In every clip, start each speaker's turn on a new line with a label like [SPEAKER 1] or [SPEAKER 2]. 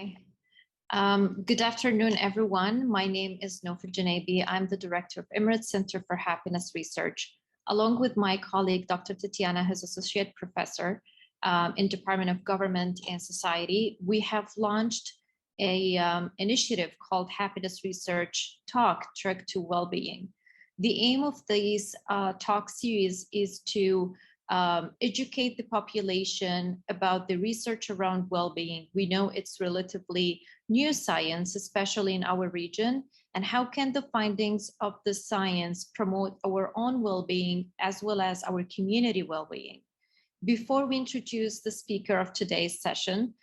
[SPEAKER 1] Okay. Good afternoon, everyone. My name is Nofa Janaibi. I'm the Director of Emirates Center for Happiness Research, along with my colleague, Dr. Tatiana, who's Associate Professor in Department of Government and Society. We have launched a initiative called Happiness Research Talk, Trek to Wellbeing. The aim of these talk series is to educate the population about the research around well-being. We know it's relatively new science, especially in our region, and how can the findings of the science promote our own well-being as well as our community well-being. Before we introduce the speaker of today's session,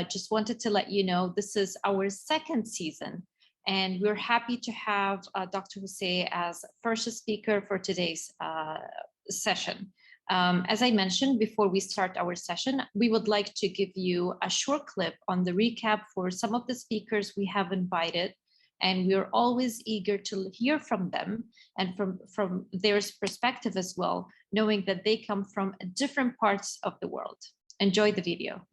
[SPEAKER 1] just wanted to let you know this is our second season, and we're happy to have Dr. Jose as first speaker for today's session. As I mentioned before we start our session, we would like to give you a short clip on the recap for some of the speakers we have invited, and we're always eager to hear from them and from their perspective as well, knowing that they come from different parts of the world. Enjoy the video.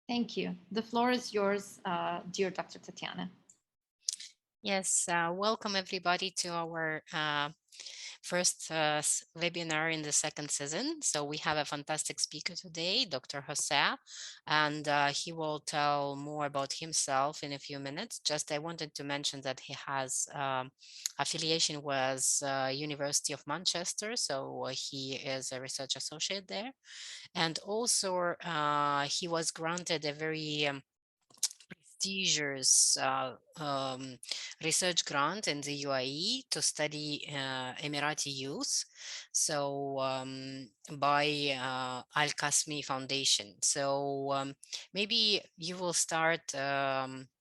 [SPEAKER 1] Thank you. The floor is yours, dear Dr. Tatiana.
[SPEAKER 2] Yes, welcome everybody to our first webinar in the second season. So we have a fantastic speaker today, Dr. Jose, and he will tell more about himself in a few minutes. Just I wanted to mention that he has affiliation with University of Manchester, so he is a research associate there. And also he was granted a very prestigious research grant in the UAE to study Emirati youth, so by Al Qasmi Foundation. So maybe you will start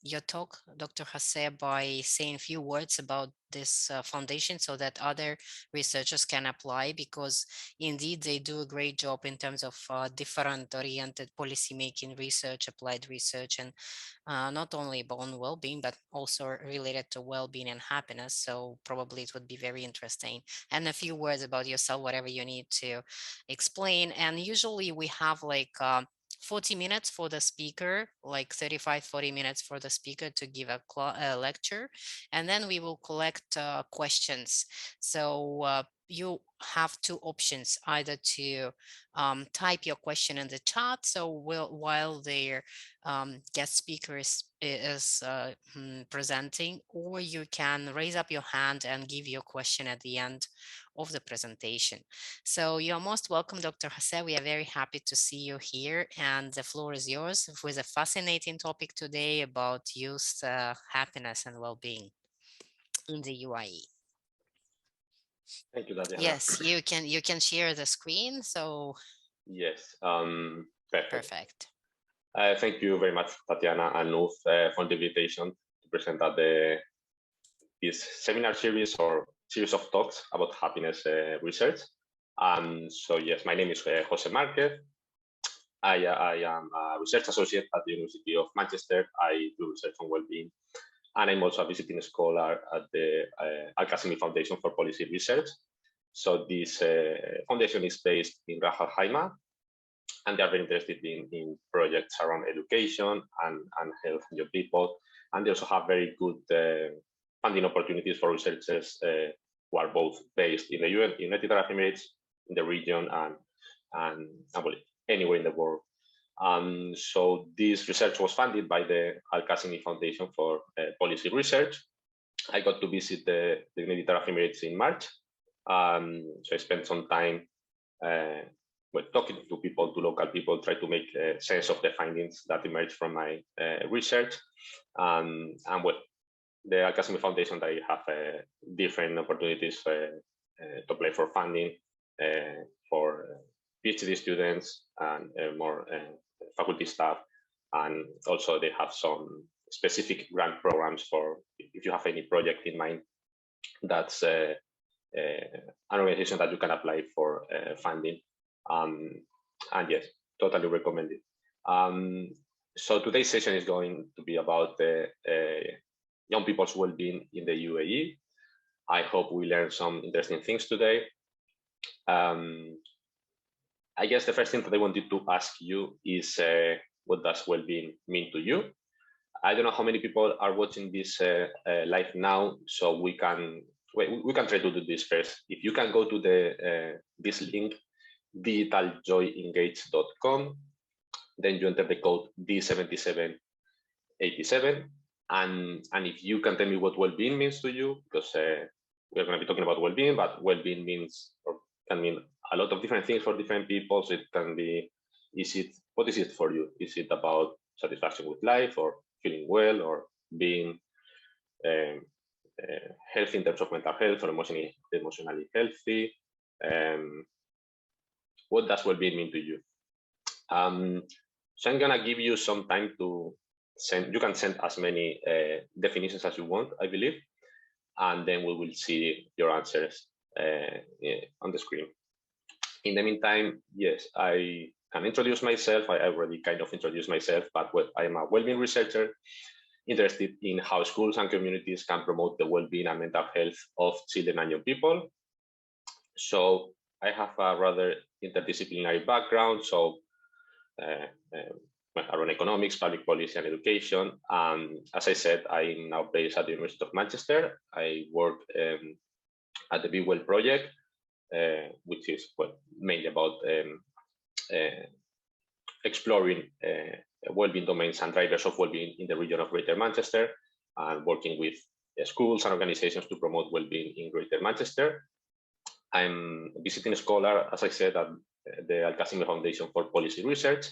[SPEAKER 2] your talk, Dr. Jose, by saying a few words about this foundation so that other researchers can apply, because indeed they do a great job in terms of different oriented policy making research, applied research, and not only on well-being, but also related to well-being and happiness. So probably it would be very interesting. And a few words about yourself, whatever you need to explain. And usually we have like 40 minutes for the speaker, like 40 minutes for the speaker to give a lecture. And then we will collect questions. So you have two options, either to type your question in the chat, so while their guest speaker is presenting, or you can raise up your hand and give your question at the end of the presentation. So you're most welcome, Dr. Jose. We are very happy to see you here, and the floor is yours with a fascinating topic today about youth happiness and well-being in the UAE.
[SPEAKER 3] Thank you, Tatiana.
[SPEAKER 2] Yes, you can share the screen. So
[SPEAKER 3] yes,
[SPEAKER 2] perfect.
[SPEAKER 3] Thank you very much, Tatiana and Nuf, for the invitation to present at this seminar series or series of talks about happiness research. So yes, my name is Jose Marquez. I am a research associate at the University of Manchester. I do research on well-being, and I'm also a visiting scholar at the Al Qasmi Foundation for Policy Research. So this foundation is based in Ras Al Khaimah, and they are very interested in projects around education and health and young people. And they also have very good funding opportunities for researchers who are both based in the United Arab Emirates, in the region, and anywhere in the world. So this research was funded by the Al Qasmi Foundation for Policy Research. I got to visit the United Arab Emirates in March. So I spent some time talking to people, to local people, try to make sense of the findings that emerged from my research. And well, the Al-Qasimi Foundation, they have different opportunities to apply for funding for PhD students and more faculty staff. And also they have some specific grant programs for if you have any project in mind, that's an organization that you can apply for funding. And yes, totally recommend it. So today's session is going to be about the young people's well-being in the UAE. I hope we learn some interesting things today. I guess the first thing that I wanted to ask you is what does well-being mean to you? I don't know how many people are watching this live now, so we can try to do this first. If you can go to the this link, digitaljoyengage.com, then you enter the code D7787, and if you can tell me what well-being means to you, because we're going to be talking about well-being, but well-being means or can mean a lot of different things for different people. So it can be, what is it for you? Is it about satisfaction with life, or feeling well, or being healthy in terms of mental health, or emotionally healthy? What does well-being mean to you? So I'm gonna give you some time to send. You can send as many definitions as you want, I believe, and then we will see your answers on the screen. In the meantime, yes, I can introduce myself. I already kind of introduced myself, but I'm a well-being researcher interested in how schools and communities can promote the well-being and mental health of children and young people. So I have a rather interdisciplinary background, so around economics, public policy, and education. As I said, I'm now based at the University of Manchester. I work at the Be Well project, which is mainly about exploring well-being domains and drivers of well-being in the region of Greater Manchester, and working with schools and organizations to promote well-being in Greater Manchester. I'm a visiting scholar, as I said, at the Al-Qasimi Foundation for Policy Research.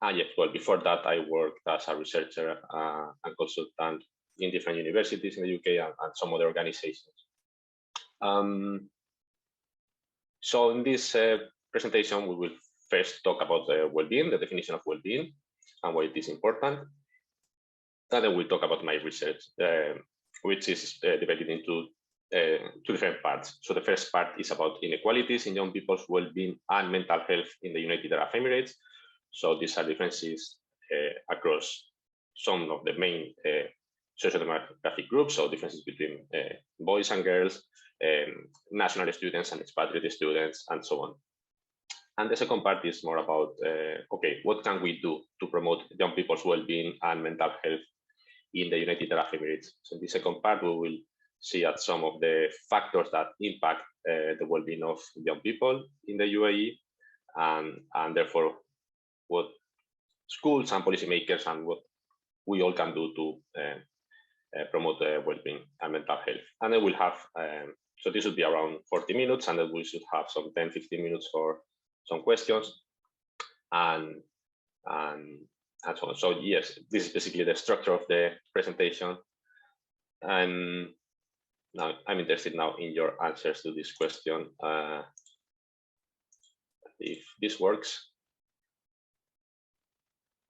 [SPEAKER 3] And yes, well, before that, I worked as a researcher and consultant in different universities in the UK and some other organizations. So in this presentation, we will first talk about well-being, the definition of well-being, and why it is important. And then we'll talk about my research, which is divided into two different parts. So the first part is about inequalities in young people's well-being and mental health in the United Arab Emirates. So these are differences across some of the main socio-demographic groups, so differences between boys and girls, national students and expatriate students, and so on. And the second part is more about, okay, what can we do to promote young people's well-being and mental health in the United Arab Emirates? So in the second part, we will see at some of the factors that impact the well-being of young people in the UAE, and therefore what schools and policymakers and what we all can do to promote well-being and mental health. And then we'll have, so this will be around 40 minutes, and then we should have some 10-15 minutes for some questions and so on. So yes, this is basically the structure of the presentation. And now I'm interested now in your answers to this question. If this works,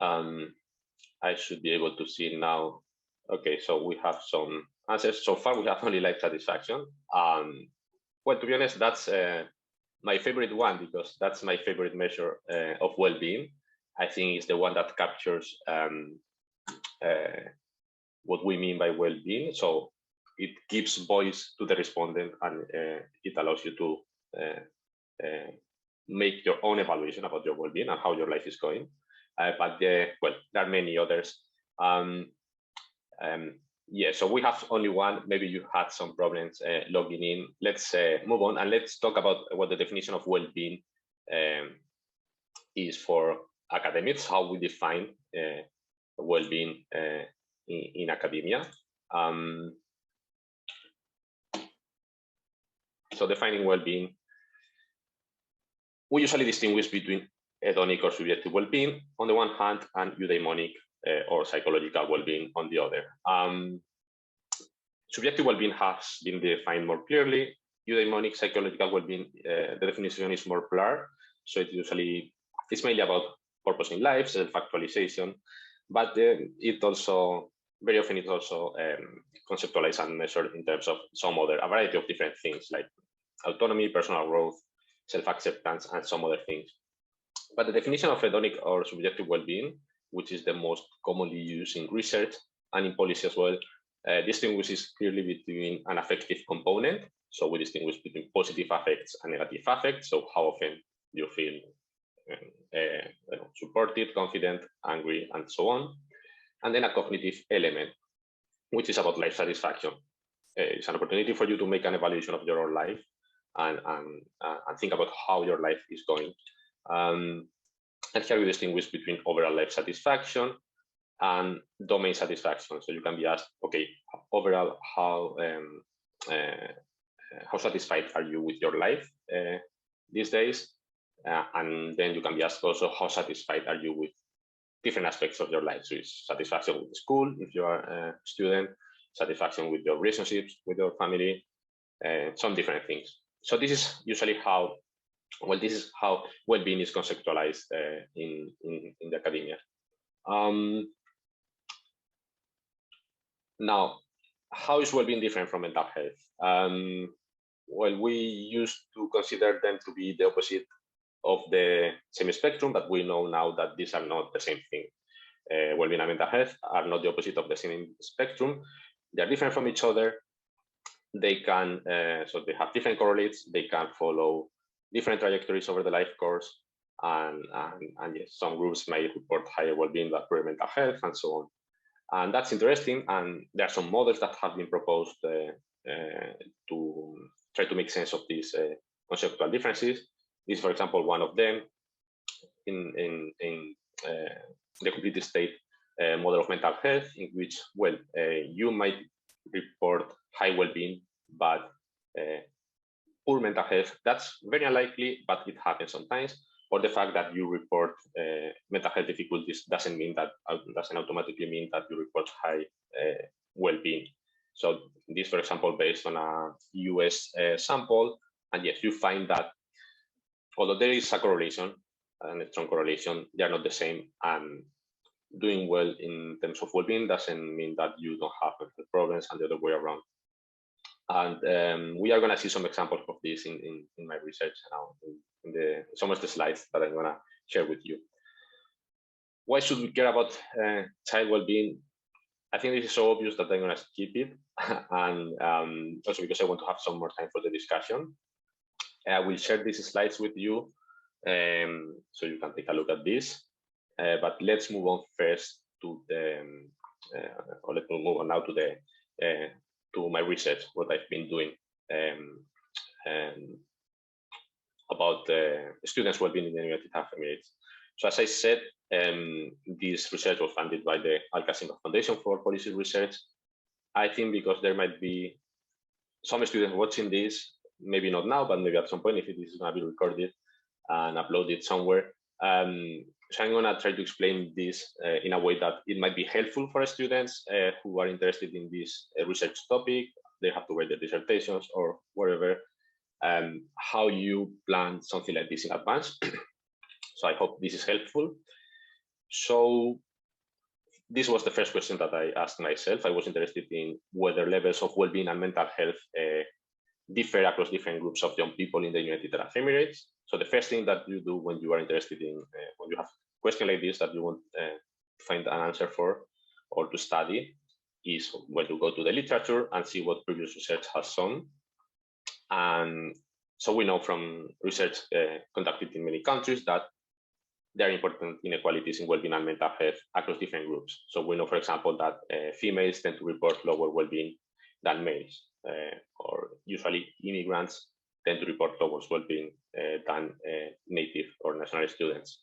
[SPEAKER 3] I should be able to see now. Okay, so we have some answers. So far, we have only life satisfaction. Well, to be honest, that's my favorite one, because that's my favorite measure of well-being. I think it's the one that captures what we mean by well-being. So it gives voice to the respondent, and it allows you to make your own evaluation about your well-being and how your life is going. But well, there are many others. Yeah, so we have only one. Maybe you had some problems logging in. Let's move on, and let's talk about what the definition of well-being is for academics, how we define well-being in academia. So defining well-being. we usually distinguish between hedonic or subjective well-being on the one hand and eudaimonic or psychological well-being on the other. Subjective well-being has been defined more clearly. Eudaimonic psychological well-being, the definition is more blurred. So it's mainly about purpose in life, self-actualization, but it also very often it's also conceptualized and measured in terms of a variety of different things like autonomy, personal growth, self-acceptance, and some other things. But the definition of hedonic or subjective well-being, which is the most commonly used in research and in policy as well, distinguishes clearly between an affective component. So we distinguish between positive affects and negative affects. So how often you feel supported, confident, angry, and so on. And then a cognitive element, which is about life satisfaction. It's an opportunity for you to make an evaluation of your own life and think about how your life is going. And here we distinguish between overall life satisfaction and domain satisfaction. So you can be asked, okay, overall, how satisfied are you with your life these days? And then you can be asked also, how satisfied are you with different aspects of your life? So it's satisfaction with school, if you are a student, satisfaction with your relationships, with your family, some different things. So this is usually how, this is how well-being is conceptualized in the academia. Now, how is well-being different from mental health? Well, we used to consider them to be the opposite of the same spectrum, but we know now that these are not the same thing. Well-being and mental health are not the opposite of the same spectrum. They are different from each other. They can, so they have different correlates. They can follow different trajectories over the life course. And yes, some groups may report higher well-being but poor mental health and so on. And that's interesting. And there are some models that have been proposed to try to make sense of these conceptual differences. This is, for example, one of them in the complete state model of mental health, in which, well, you might report high well-being, but poor mental health. That's very unlikely, but it happens sometimes. Or the fact that you report mental health difficulties doesn't automatically mean that you report high well-being. So this, for example, based on a US sample, and yes, you find that although there is a correlation, and a strong correlation, they are not the same. And doing well in terms of well-being doesn't mean that you don't have mental problems, and the other way around. And we are going to see some examples of this in my research now, in some of the slides that I'm going to share with you. Why should we care about child well-being? I think this is so obvious that I'm going to skip it, and also because I want to have some more time for the discussion. I will share these slides with you, so you can take a look at this. But let's move on first to the, or let's move on now to the to my research, what I've been doing about students' well-being in the United Arab Emirates. So as I said, this research was funded by the Al-Qasim Foundation for Policy Research. I think because there might be some students watching this, maybe not now, but maybe at some point if this is going to be recorded and uploaded somewhere. So I'm going to try to explain this in a way that it might be helpful for students who are interested in this research topic. They have to write their dissertations or whatever, how you plan something like this in advance. So I hope this is helpful. So this was the first question that I asked myself. I was interested in whether levels of well-being and mental health differ across different groups of young people in the United Arab Emirates. So the first thing that you do when you are interested in, when you have a question like this that you want to find an answer for or to study, is when you go to the literature and see what previous research has shown. And so we know from research conducted in many countries that there are important inequalities in well-being and mental health across different groups. So we know, for example, that females tend to report lower well-being than males, or usually immigrants tend to report lower well-being than native or national students.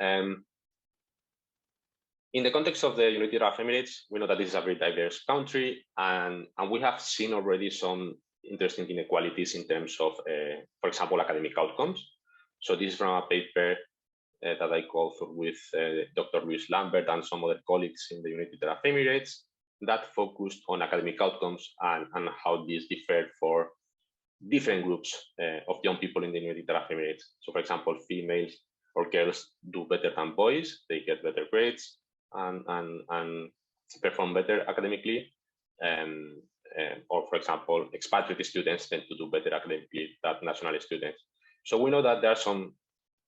[SPEAKER 3] In the context of the United Arab Emirates, we know that this is a very diverse country, and we have seen already some interesting inequalities in terms of, for example, academic outcomes. So this is from a paper that I co-authored with Dr. Luis Lambert and some other colleagues in the United Arab Emirates that focused on academic outcomes and how these differ for different groups of young people in the United Arab Emirates. So for example, females or girls do better than boys, they get better grades and perform better academically. Or for example, expatriate students tend to do better academically than national students. So we know that there are some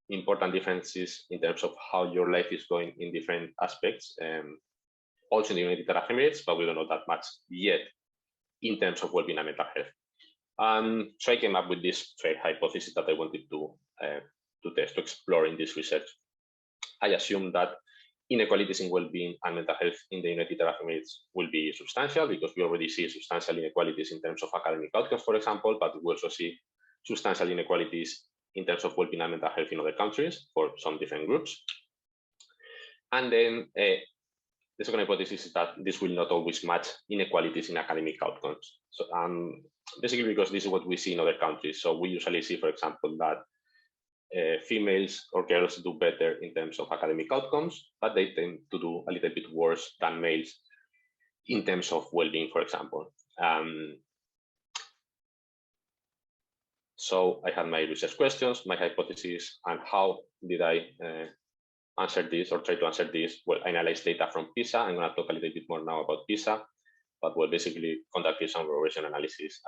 [SPEAKER 3] important differences in terms of how your life is going in different aspects, also in the United Arab Emirates, but we don't know that much yet in terms of well-being and mental health. So I came up with this hypothesis that I wanted to test, to explore in this research. I assume that inequalities in well-being and mental health in the United Arab Emirates will be substantial, because we already see substantial inequalities in terms of academic outcomes, for example, but we also see substantial inequalities in terms of well-being and mental health in other countries for some different groups. And then the second hypothesis is that this will not always match inequalities in academic outcomes. So basically because this is what we see in other countries. So we usually see, for example, that females or girls do better in terms of academic outcomes, but they tend to do a little bit worse than males in terms of well-being, for example. So I had my research questions, my hypothesis, and how did I answer this or try to answer this? Well, I analyzed data from PISA. I'm going to talk a little bit more now about PISA, but well, basically conducted some regression analysis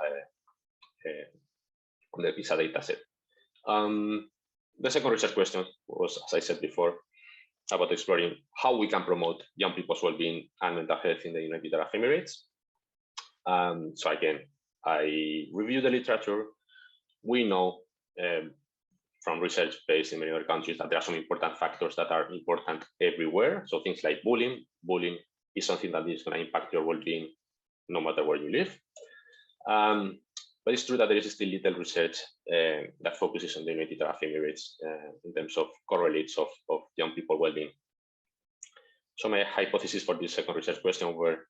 [SPEAKER 3] on the PISA dataset. The second research question was, as I said before, about exploring how we can promote young people's well-being and mental health in the United Arab Emirates. So again, I reviewed the literature. We know from research based in many other countries that there are some important factors that are important everywhere. So things like bullying. Bullying is something that is going to impact your well-being no matter where you live. But it's true that there is still little research that focuses on the United Arab Emirates in terms of correlates of young people well-being. So my hypothesis for this second research question were,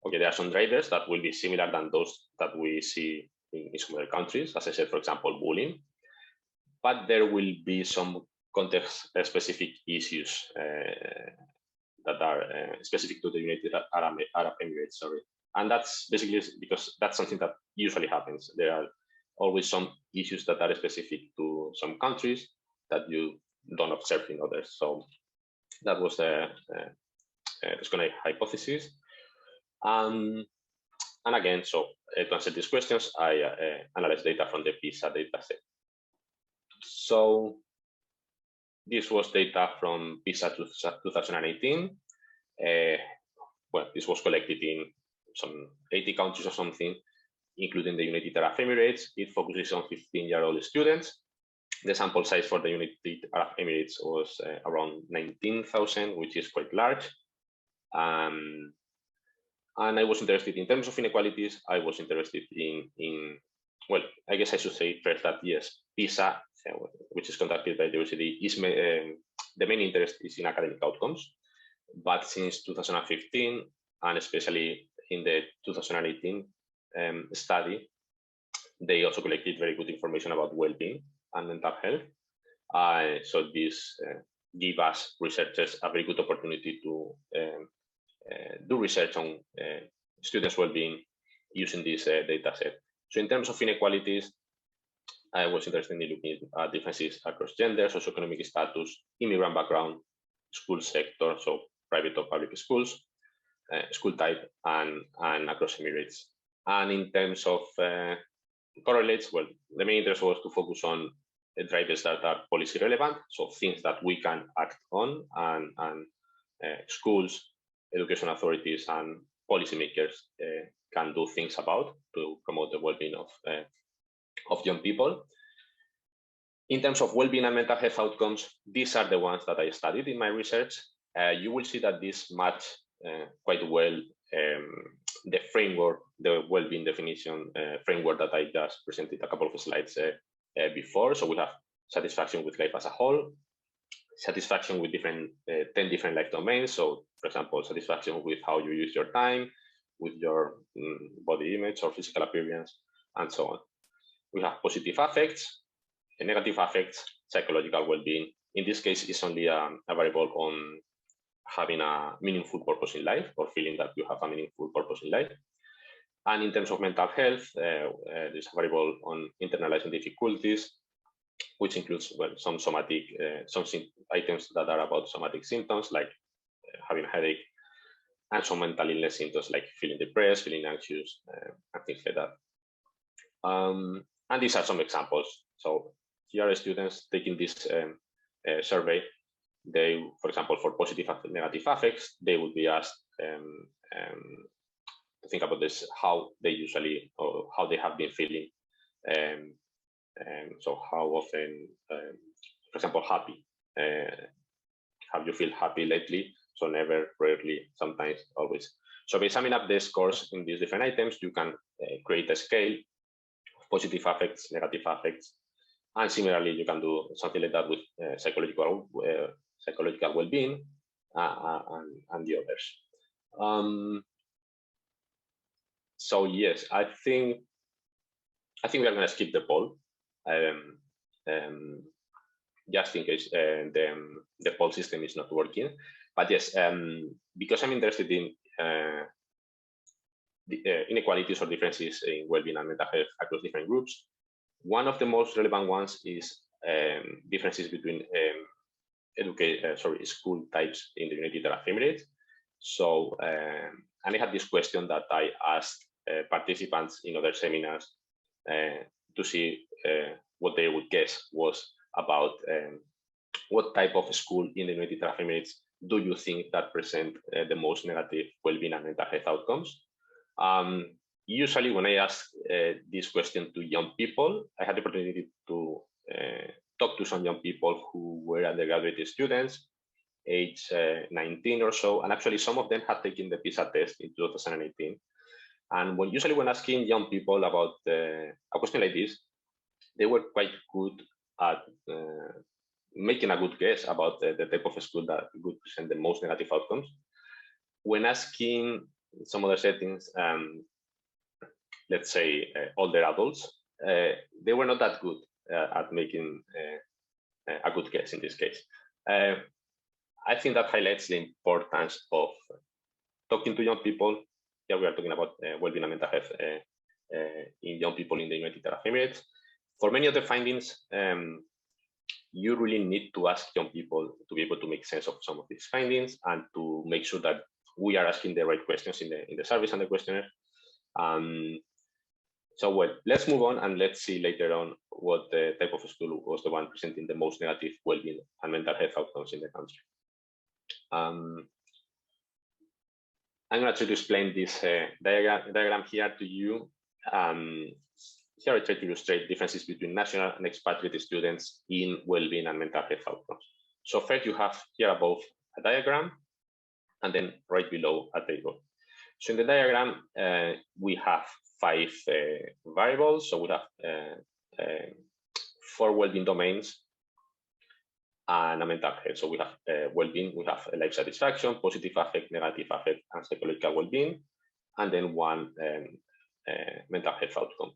[SPEAKER 3] okay, there are some drivers that will be similar than those that we see in some other countries, as I said, for example, bullying, but there will be some context-specific issues that are specific to the United Arab Emirates, sorry. And that's basically because that's something that usually happens. There are always some issues that are specific to some countries that you don't observe in others. So that was the hypothesis. And again, so to answer these questions, I analyzed data from the PISA dataset. So this was data from PISA 2018. Well, this was collected in some 80 countries or something, including the United Arab Emirates. It focuses on 15-year-old students. The sample size for the United Arab Emirates was around 19,000, which is quite large. And I was interested in terms of inequalities. I was interested in well, I guess I should say first that yes, PISA, which is conducted by the university, is the main interest is in academic outcomes. But since 2015, and especially in the 2018 study, they also collected very good information about well-being and mental health. So this gives us researchers a very good opportunity to do research on students' well-being using this data set. So in terms of inequalities, I was interested in looking at differences across gender, socioeconomic status, immigrant background, school sector, so private or public schools, school type, and across Emirates. And in terms of correlates, well, the main interest was to focus on drivers that are policy relevant, so things that we can act on, and schools, education authorities, and policymakers can do things about to promote the well-being of young people. In terms of well-being and mental health outcomes, these are the ones that I studied in my research. You will see that this match quite well the framework, the well-being definition framework that I just presented a couple of slides before. So we have satisfaction with life as a whole, satisfaction with 10 different life domains. So for example, satisfaction with how you use your time, with your body image or physical appearance, and so on. We have positive affects, negative affects, psychological well-being. In this case, it's only a variable on having a meaningful purpose in life or feeling that you have a meaningful purpose in life. And in terms of mental health, there's a variable on internalizing difficulties, which includes some somatic, some items that are about somatic symptoms like having a headache, and some mental illness symptoms like feeling depressed, feeling anxious, and things like that. And these are some examples. So here are students taking this survey. They, for example, for positive and negative affects, they would be asked to think about this, how they usually, or how they have been feeling. So how often, for example, happy. Have you feel happy lately? So never, rarely, sometimes, always. So by summing up the scores in these different items, you can create a scale of positive affects, negative affects, and similarly, you can do something like that with psychological well-being and the others. So yes, I think we are going to skip the poll, just in case the poll system is not working. But yes, because I'm interested in the inequalities or differences in well-being and mental health across different groups, one of the most relevant ones is differences between school types in the United Arab Emirates. So, and I had this question that I asked participants in other seminars to see what they would guess was about what type of school in the United Arab Emirates do you think that present the most negative well-being and mental health outcomes? Usually when I ask this question to young people, I had the opportunity to talk to some young people who were undergraduate students, age 19 or so, and actually some of them had taken the PISA test in 2018. And when asking young people about a question like this, they were quite good at making a good guess about the type of school that would present the most negative outcomes. When asking some other settings, let's say older adults, they were not that good at making a good guess in this case. I think that highlights the importance of talking to young people. Yeah, we are talking about well-being and mental health in young people in the United Arab Emirates. For many of the findings, you really need to ask young people to be able to make sense of some of these findings and to make sure that we are asking the right questions in the service and the questionnaire. So well, let's move on and let's see later on what the type of school was the one presenting the most negative well-being and mental health outcomes in the country. I'm going to try to explain this diagram here to you. Here I try to illustrate differences between national and expatriate students in well-being and mental health outcomes. So first you have here above a diagram, and then right below a table. So in the diagram, we have 5 variables. So we have 4 well-being domains and a mental health. So we have well-being, we have life satisfaction, positive affect, negative affect, and psychological well-being, and then 1 mental health outcome.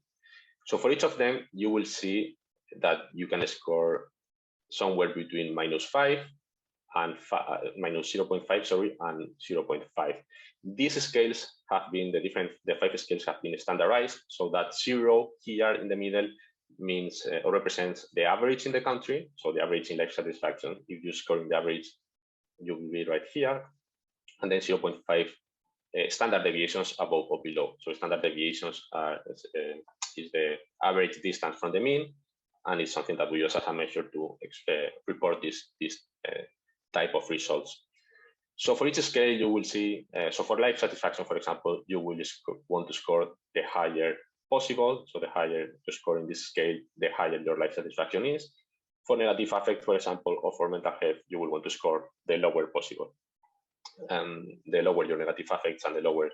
[SPEAKER 3] So for each of them, you will see that you can score somewhere between -5 and minus 0.5, sorry, and 0.5. These scales have been the 5 scales have been standardized, so that 0 here in the middle means or represents the average in the country. So the average in life satisfaction, if you score in the average, you will be right here, and then 0.5 standard deviations above or below. So standard deviations is the average distance from the mean, and it's something that we use as a measure to report this type of results. So for each scale, you will see, so for life satisfaction, for example, you will want to score the higher possible. So the higher you score in this scale, the higher your life satisfaction is. For negative affect, for example, or for mental health, you will want to score the lower possible. The lower your negative affects and the lower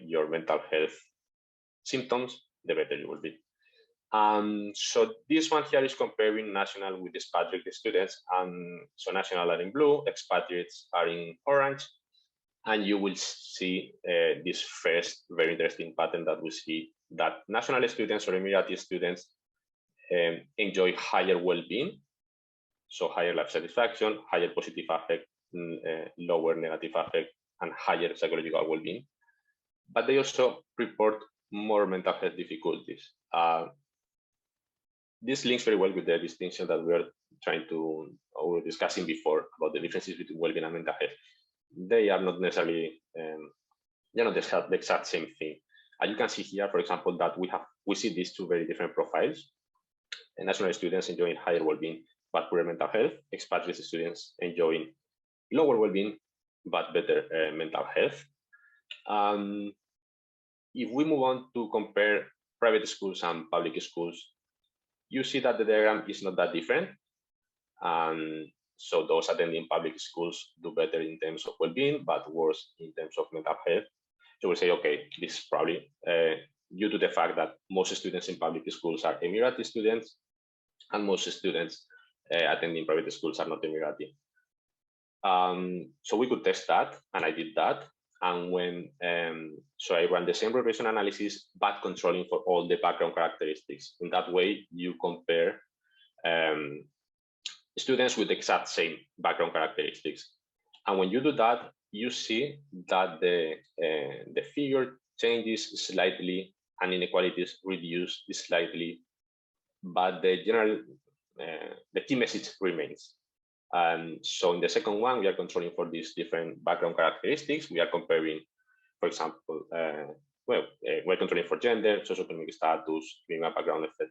[SPEAKER 3] your mental health symptoms, the better you will be. So this one here is comparing national with expatriate students. So national are in blue, expatriates are in orange. And you will see this first very interesting pattern that we see, that national students or Emirati students enjoy higher well-being So higher life satisfaction, higher positive affect, lower negative affect, and higher psychological well-being. But they also report more mental health difficulties. This links very well with the distinction that we were discussing before about the differences between well-being and mental health. They are not necessarily, they're not the exact same thing. And you can see here, for example, that we see these two very different profiles. National students enjoying higher well-being but poor mental health, expatriate students enjoying lower well-being but better mental health. If we move on to compare private schools and public schools, you see that the diagram is not that different. So those attending public schools do better in terms of well-being, but worse in terms of mental health. So we say, okay, this is probably due to the fact that most students in public schools are Emirati students, and most students attending private schools are not Emirati. So we could test that, and I did that. And when so I ran the same regression analysis, but controlling for all the background characteristics. In that way, you compare students with the exact same background characteristics. And when you do that, you see that the figure changes slightly and inequalities reduce slightly, but the general, the key message remains. So in the second one, we are controlling for these different background characteristics. We are comparing, for example, we're controlling for gender, socioeconomic status, criminal background, etc.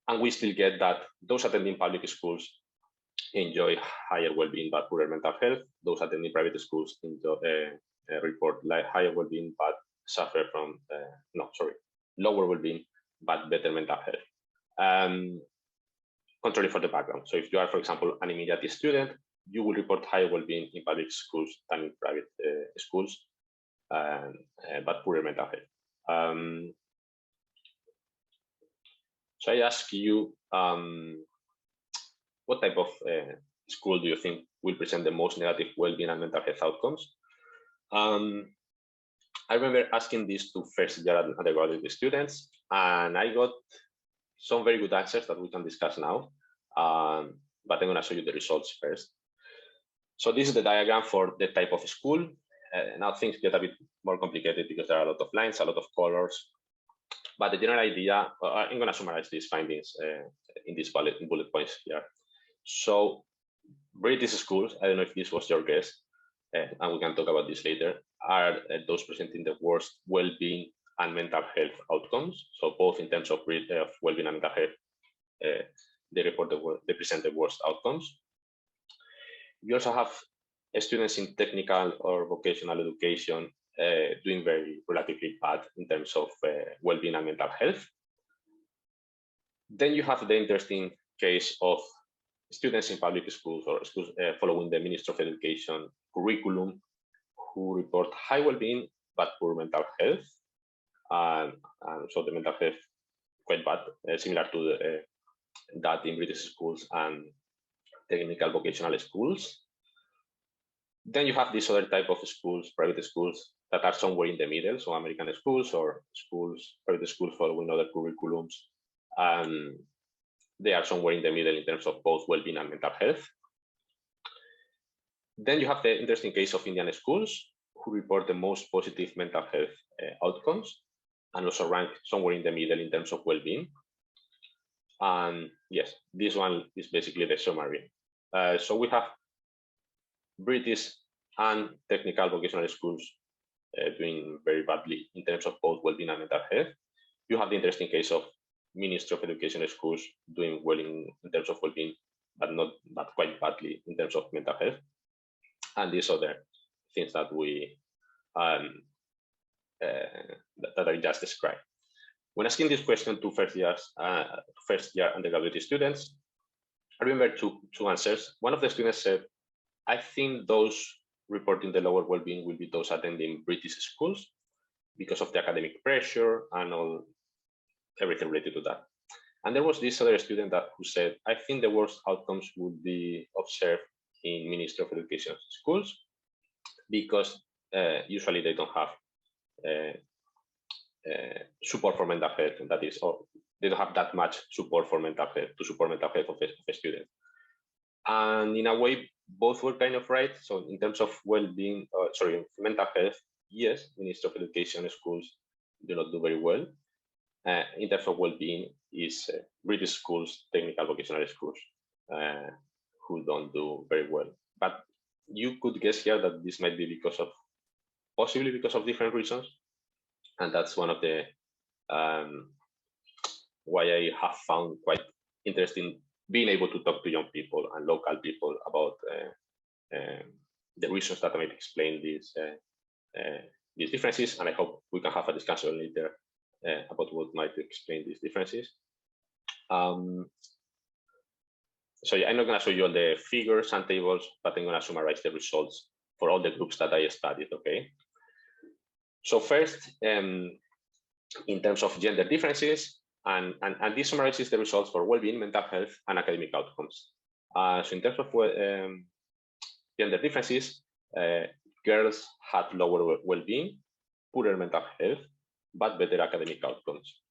[SPEAKER 3] And we still get that those attending public schools enjoy higher well-being but poorer mental health. Those attending private schools report higher well-being but suffer from, lower well-being but better mental health. Controlling for the background. So if you are, for example, an Emirati student, you will report higher well-being in public schools than in private schools, but poorer mental health. So I ask you, what type of school do you think will present the most negative well-being and mental health outcomes? I remember asking this to first-year undergraduate students, and I got some very good answers that we can discuss now, but I'm going to show you the results first. So this is the diagram for the type of school. Now things get a bit more complicated because there are a lot of lines, a lot of colors, but the general idea, I'm going to summarize these findings in these bullet points here. So British schools, I don't know if this was your guess, and we can talk about this later, are those presenting the worst well-being and mental health outcomes. So both in terms of well-being and mental health, they present the worst outcomes. We also have students in technical or vocational education doing very relatively bad in terms of well-being and mental health. Then you have the interesting case of students in public schools or schools following the Ministry of Education curriculum who report high well-being but poor mental health. And so the mental health quite bad, similar to that in British schools and technical vocational schools. Then you have this other type of schools, private schools, that are somewhere in the middle, so American schools or schools, private schools following other curriculums. They are somewhere in the middle in terms of both well-being and mental health. Then you have the interesting case of Indian schools who report the most positive mental health outcomes and also rank somewhere in the middle in terms of well-being. And yes, this one is basically the summary. So we have British and technical vocational schools doing very badly in terms of both well-being and mental health. You have the interesting case of Ministry of Education schools doing well in terms of well-being, but quite badly in terms of mental health. And these other things that we that I just described. When asking this question to first-year undergraduate students, I remember two answers. One of the students said, I think those reporting the lower well-being will be those attending British schools because of the academic pressure and everything related to that. And there was this other student who said, I think the worst outcomes would be observed in Ministry of Education schools because usually they don't have support for mental health, and that is they don't have that much support for mental health, to support mental health of a student. And in a way, both were kind of right. So in terms of well-being, mental health, yes, Ministry of Education schools do not do very well. In terms of well-being, is British schools, technical vocational schools, who don't do very well. But you could guess here that this might be possibly because of different reasons. And that's one of the why I have found quite interesting being able to talk to young people and local people about the reasons that might explain these differences. And I hope we can have a discussion later about what might explain these differences. So yeah, I'm not going to show you all the figures and tables, but I'm going to summarize the results for all the groups that I studied, okay? So first, in terms of gender differences, and this summarizes the results for well-being, mental health, and academic outcomes. So in terms of gender differences, girls had lower well-being, poorer mental health, but better academic outcomes.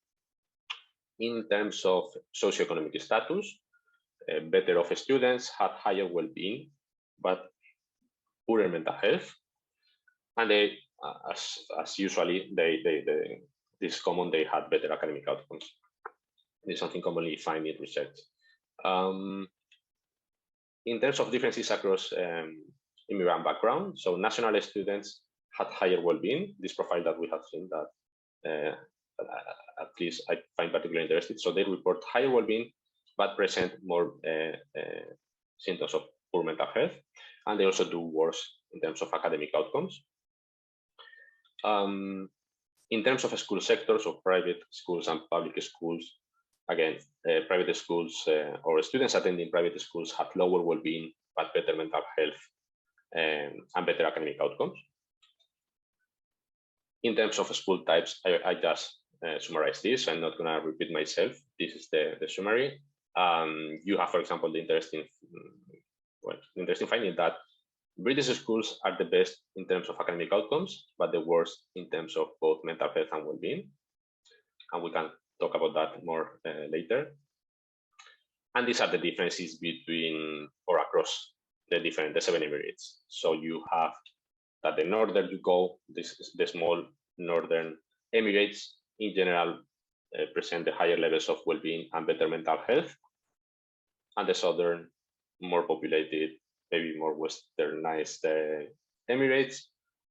[SPEAKER 3] In terms of socioeconomic status, better off students had higher well-being, but poorer mental health. And they, as usually, this common, they had better academic outcomes. This is something commonly found in research. In terms of differences across immigrant background, so national students had higher well-being. This profile that we have seen that at least I find particularly interesting. So they report higher well-being, but present more symptoms of poor mental health, and they also do worse in terms of academic outcomes. In terms of school sectors, or private schools and public schools, again, private schools or students attending private schools have lower well-being, but better mental health and better academic outcomes. In terms of school types, I just summarize this. I'm not going to repeat myself. This is the summary. You have, for example, the interesting finding that British schools are the best in terms of academic outcomes, but the worst in terms of both mental health and well-being. And we can talk about that more later. And these are the differences between or across the 7 Emirates. So you have that the northern you go, the small northern Emirates in general present the higher levels of well-being and better mental health. And the southern, more populated, maybe more westernized Emirates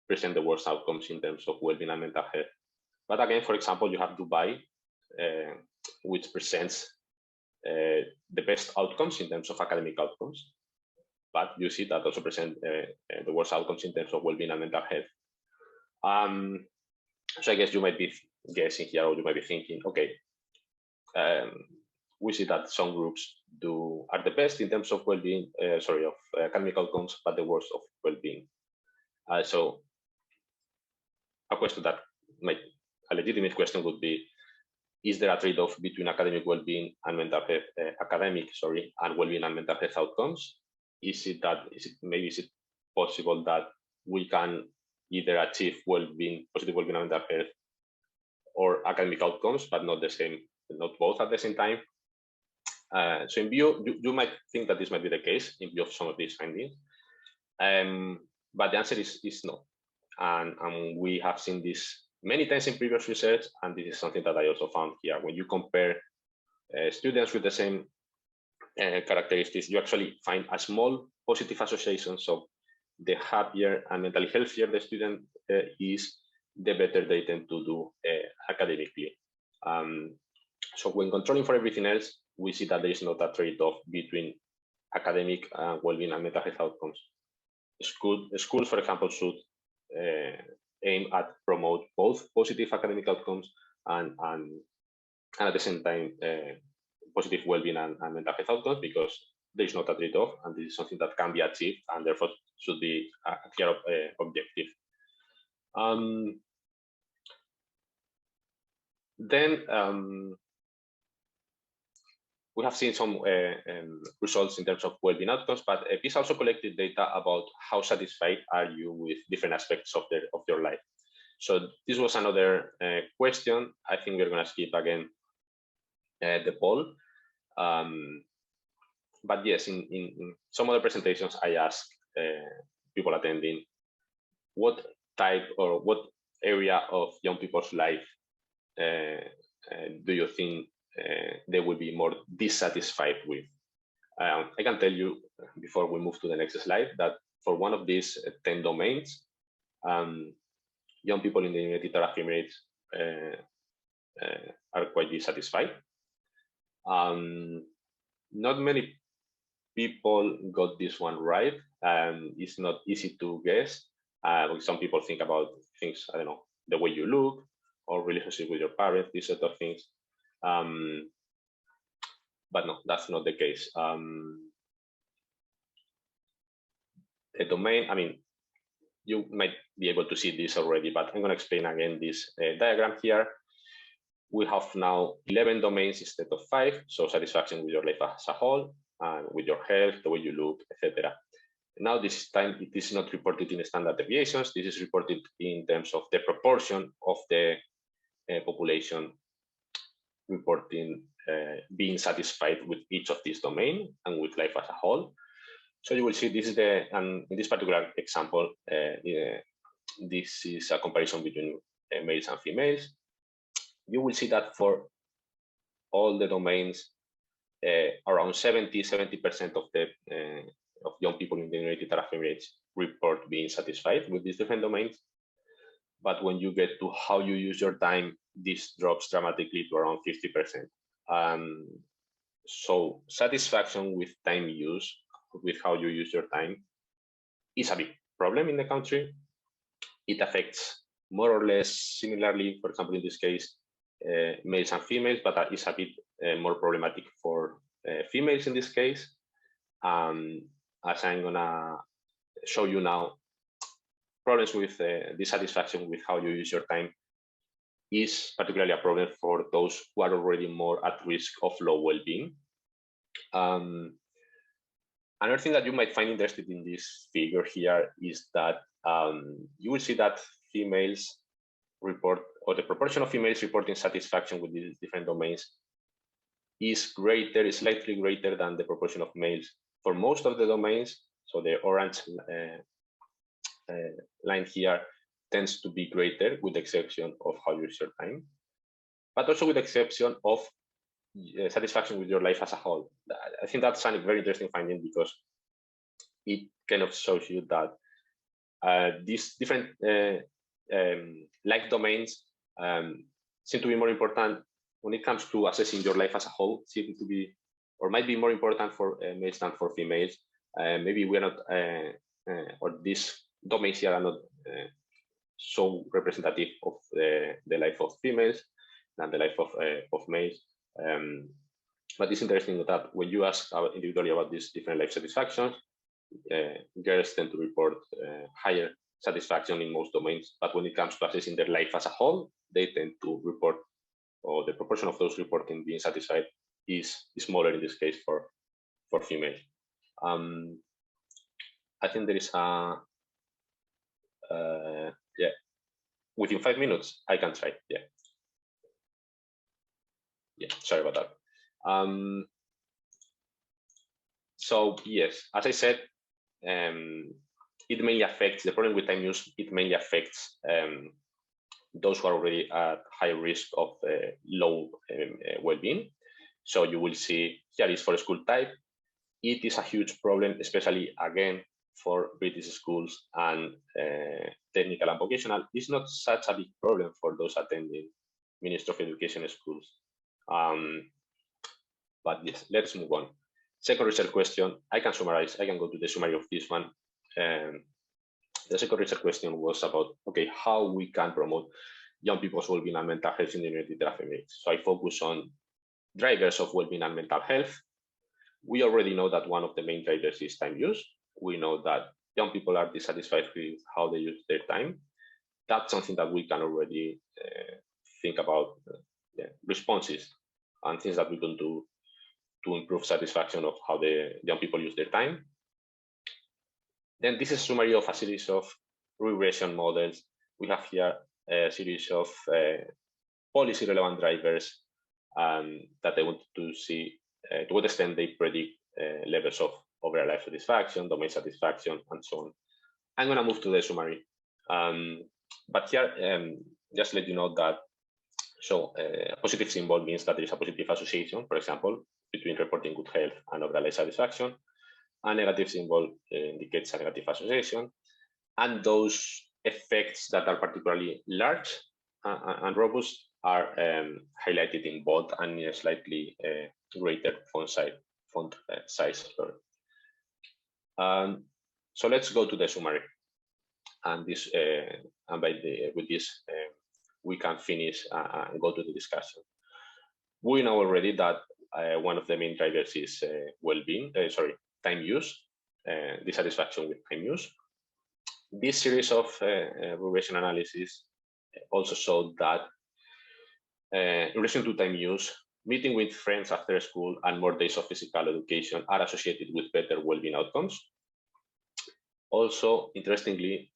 [SPEAKER 3] present the worst outcomes in terms of well-being and mental health. But again, for example, you have Dubai, which presents the best outcomes in terms of academic outcomes. But you see that also present the worst outcomes in terms of well-being and mental health. So I guess you might be guessing here, or you might be thinking, okay, we see that some groups are the best in terms of well-being, of academic outcomes, but the worst of well-being. So a question that a legitimate question would be, is there a trade-off between academic well-being and mental health, and well-being and mental health outcomes? Is it possible that we can either achieve well-being, positive well-being and mental health, or academic outcomes, but not both at the same time? So in view, you might think that this might be the case in view of some of these findings, but the answer is no. And we have seen this many times in previous research, and this is something that I also found here. When you compare students with the same characteristics, you actually find a small positive association. So the happier and mentally healthier the student is, the better they tend to do academically. So when controlling for everything else, we see that there is not a trade-off between academic well-being and mental health outcomes. Schools, for example, should aim at promote both positive academic outcomes and at the same time positive well-being and mental health outcomes, because there is not a trade-off, and this is something that can be achieved and therefore should be a clear objective. Then we have seen some results in terms of well-being outcomes, but PISA also collected data about how satisfied are you with different aspects of your life. So this was another question. I think we're going to skip again the poll. But yes, in some other presentations, I ask people attending what type or what area of young people's life do you think they will be more dissatisfied with? I can tell you before we move to the next slide that for one of these 10 domains, young people in the United Arab Emirates are quite dissatisfied. Not many people got this one right. It's not easy to guess. Some people think about things, I don't know, the way you look or relationship with your parents, these sort of things. But no, that's not the case. The domain, I mean, you might be able to see this already, but I'm going to explain again this diagram here. We have now 11 domains instead of 5, so satisfaction with your life as a whole, and with your health, the way you look, etc. Now this time it is not reported in standard deviations. This is reported in terms of the proportion of the population reporting being satisfied with each of these domains and with life as a whole. So you will see this is in this particular example, this is a comparison between males and females. You will see that for all the domains, around 70% of the of young people in the United Arab Emirates report being satisfied with these different domains. But when you get to how you use your time, this drops dramatically to around 50%. So satisfaction with time use, with how you use your time, is a big problem in the country. It affects more or less similarly, for example, in this case, males and females, but it's a bit more problematic for females in this case. As I'm gonna show you now, problems with dissatisfaction with how you use your time is particularly a problem for those who are already more at risk of low well-being. Another thing that you might find interesting in this figure here is that you will see that females report, or the proportion of females reporting satisfaction with these different domains is greater, is slightly greater than the proportion of males for most of the domains. So the orange line here tends to be greater, with the exception of how you use your time, but also with the exception of satisfaction with your life as a whole. I think that's a very interesting finding, because it kind of shows you that these different life domains seem to be more important when it comes to assessing your life as a whole, seem to be, or might be more important for males than for females. Maybe we're not, or these domains here are not so representative of the life of females than the life of males. But it's interesting that when you ask individually about these different life satisfactions, girls tend to report higher satisfaction in most domains, but when it comes to assessing their life as a whole, they tend to report, or the proportion of those reporting being satisfied is smaller in this case for females. I think there is a yeah, within 5 minutes I can try. Yeah, sorry about that. So yes, as I said, it mainly affects, the problem with time use, it mainly affects those who are already at high risk of low well-being. So you will see here is for school type. It is a huge problem, especially again for British schools and technical and vocational. It's not such a big problem for those attending Ministry of Education schools. But yes, let's move on. Second research question, I can summarize, I can go to the summary of this one. The second research question was about, okay, how we can promote young people's well-being and mental health in the United Arab Emirates. So I focus on drivers of well-being and mental health. We already know that one of the main drivers is time use. We know that young people are dissatisfied with how they use their time. That's something that we can already think about responses and things that we can do to improve satisfaction of how the young people use their time. Then this is a summary of a series of regression models. We have here a series of policy relevant drivers that they want to see to what extent they predict levels of overall life satisfaction, domain satisfaction, and so on. I'm going to move to the summary. But here, just let you know that a positive symbol means that there is a positive association, for example, between reporting good health and overall life satisfaction. A negative symbol indicates a negative association. And those effects that are particularly large and robust are highlighted in bold and in a slightly greater font size. So let's go to the summary. And this, with this, we can finish and go to the discussion. We know already that one of the main drivers is well-being, time use, dissatisfaction with time use. This series of regression analysis also showed that in relation to time use, meeting with friends after school and more days of physical education are associated with better well-being outcomes. Also, interestingly,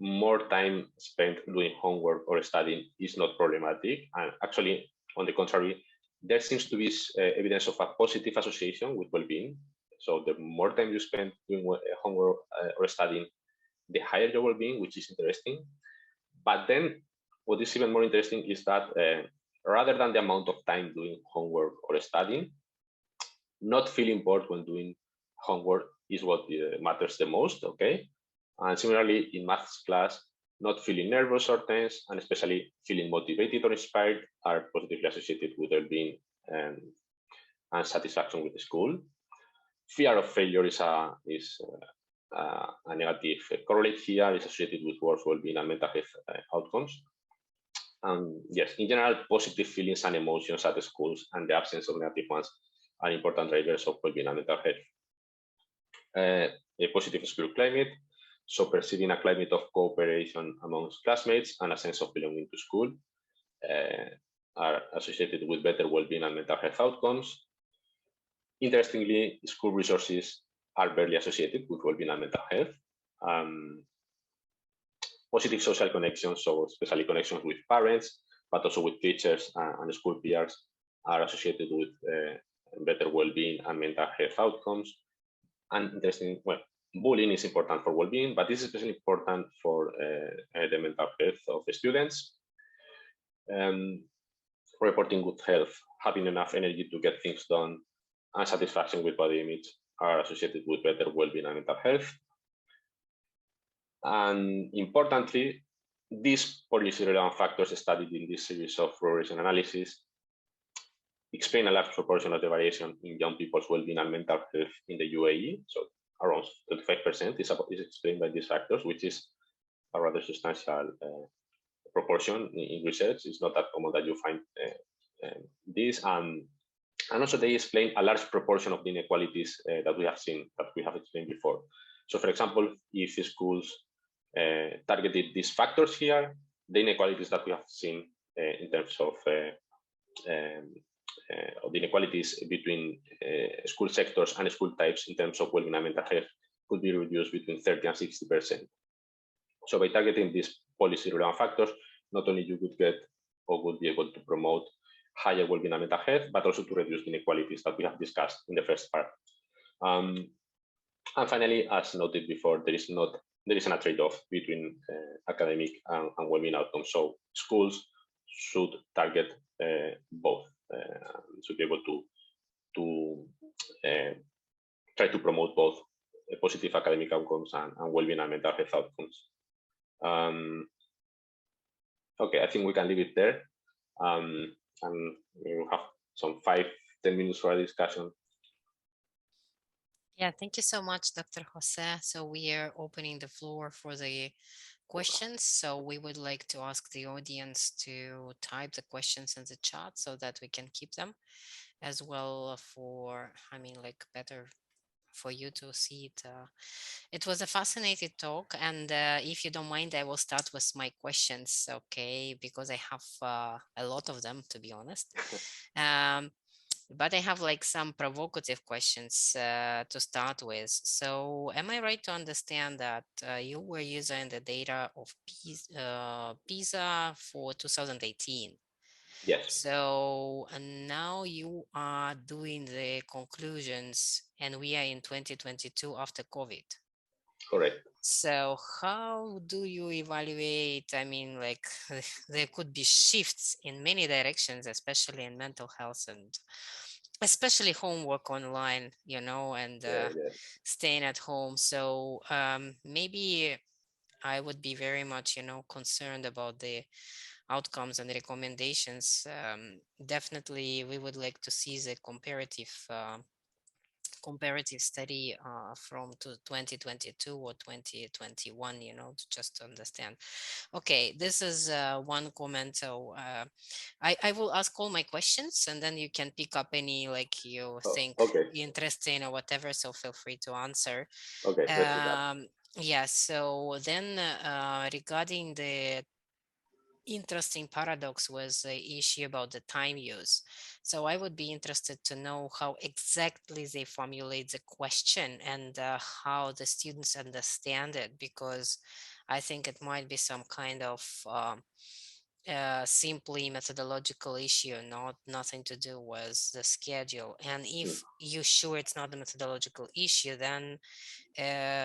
[SPEAKER 3] more time spent doing homework or studying is not problematic. And actually, on the contrary, there seems to be evidence of a positive association with well-being. So the more time you spend doing homework or studying, the higher your well-being, which is interesting. But then what is even more interesting is that rather than the amount of time doing homework or studying, not feeling bored when doing homework is what matters the most, okay? And similarly, in maths class, not feeling nervous or tense, and especially feeling motivated or inspired are positively associated with well-being and satisfaction with the school. Fear of failure is a negative correlate here, is associated with worse well-being and mental health outcomes. Yes, in general, positive feelings and emotions at the schools and the absence of negative ones are important drivers of well-being and mental health. A positive school climate, so perceiving a climate of cooperation amongst classmates and a sense of belonging to school are associated with better well-being and mental health outcomes. Interestingly, school resources are barely associated with well-being and mental health. Positive social connections, so especially connections with parents, but also with teachers and school peers, are associated with better well-being and mental health outcomes. And interesting, well, bullying is important for well-being, but this is especially important for the mental health of the students. Reporting good health, having enough energy to get things done, and satisfaction with body image are associated with better well-being and mental health. And importantly, these policy-relevant factors studied in this series of regression analysis explain a large proportion of the variation in young people's well-being and mental health in the UAE. So around 25% is explained by these factors, which is a rather substantial proportion in research. It's not that common that you find this. And also they explain a large proportion of the inequalities that we have seen, that we have explained before. So for example, if schools targeted these factors here, the inequalities that we have seen in terms of the inequalities between school sectors and school types in terms of well-being and mental health could be reduced between 30 and 60%. So by targeting these policy-relevant factors, not only you could get or would be able to promote higher well-being and mental health, but also to reduce the inequalities that we have discussed in the first part. And finally, as noted before, there isn't a trade-off between academic and well-being outcomes. So schools should target both, should be able to try to promote both positive academic outcomes and well-being and mental health outcomes. Okay, I think we can leave it there. And we will have some 5-10 minutes for a discussion.
[SPEAKER 2] Yeah, thank you so much, Dr. Jose. So we are opening the floor for the questions. So we would like to ask the audience to type the questions in the chat so that we can keep them as well for, better for you to see it. It was a fascinating talk. And if you don't mind, I will start with my questions, okay? Because I have a lot of them, to be honest. But I have some provocative questions to start with. So am I right to understand that you were using the data of PISA for 2018?
[SPEAKER 3] Yes,
[SPEAKER 2] So, and now you are doing the conclusions, and we are in 2022 after COVID.
[SPEAKER 3] correct.
[SPEAKER 2] So how do you evaluate? I mean, like there could be shifts in many directions, especially in mental health and especially homework online, you know, and
[SPEAKER 3] Yeah, yeah.
[SPEAKER 2] staying at home. So maybe I would be very much, you know, concerned about the outcomes and recommendations. Definitely, we would like to see the comparative study from 2022 or 2021, you know, to just understand. Okay, this is one comment. So I will ask all my questions and then you can pick up any like you
[SPEAKER 3] Oh,
[SPEAKER 2] think
[SPEAKER 3] okay,
[SPEAKER 2] interesting or whatever. So feel free to answer.
[SPEAKER 3] okay, let's do that.
[SPEAKER 2] Yeah, so then regarding the interesting paradox was the issue about the time use. So I would be interested to know how exactly they formulate the question and how the students understand it, because I think it might be some kind of simply methodological issue, not nothing to do with the schedule. And
[SPEAKER 3] Mm,
[SPEAKER 2] if you're sure it's not a methodological issue, then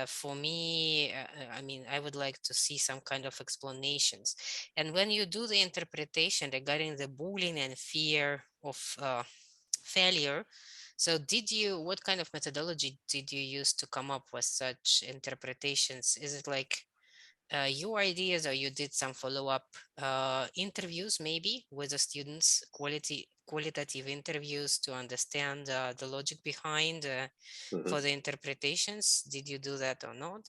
[SPEAKER 2] for me, I mean, I would like to see some kind of explanations. And when you do the interpretation regarding the bullying and fear of failure, so what kind of methodology did you use to come up with such interpretations? Is it like your ideas, or you did some follow-up interviews maybe with the students, qualitative interviews to understand the logic behind
[SPEAKER 3] mhm.
[SPEAKER 2] for the interpretations? Did you do that or not?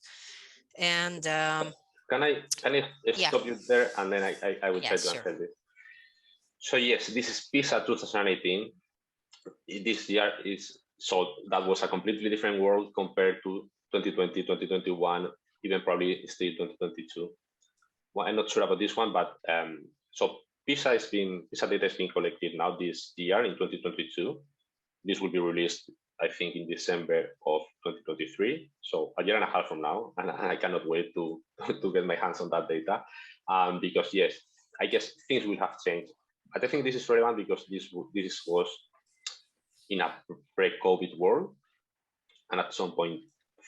[SPEAKER 2] And
[SPEAKER 3] Can I
[SPEAKER 2] yeah,
[SPEAKER 3] stop you there, and then I will try
[SPEAKER 2] yes,
[SPEAKER 3] to
[SPEAKER 2] sure.
[SPEAKER 3] answer this. So yes, this is PISA 2018. This year is, so that was a completely different world compared to 2020, 2021, even probably still 2022. Well, I'm not sure about this one, but so PISA data is being collected now this year in 2022. This will be released, I think, in December of 2023, so a year and a half from now, and I cannot wait to to get my hands on that data, because yes, I guess things will have changed. But I think this is relevant because this was in a pre-COVID world, and at some point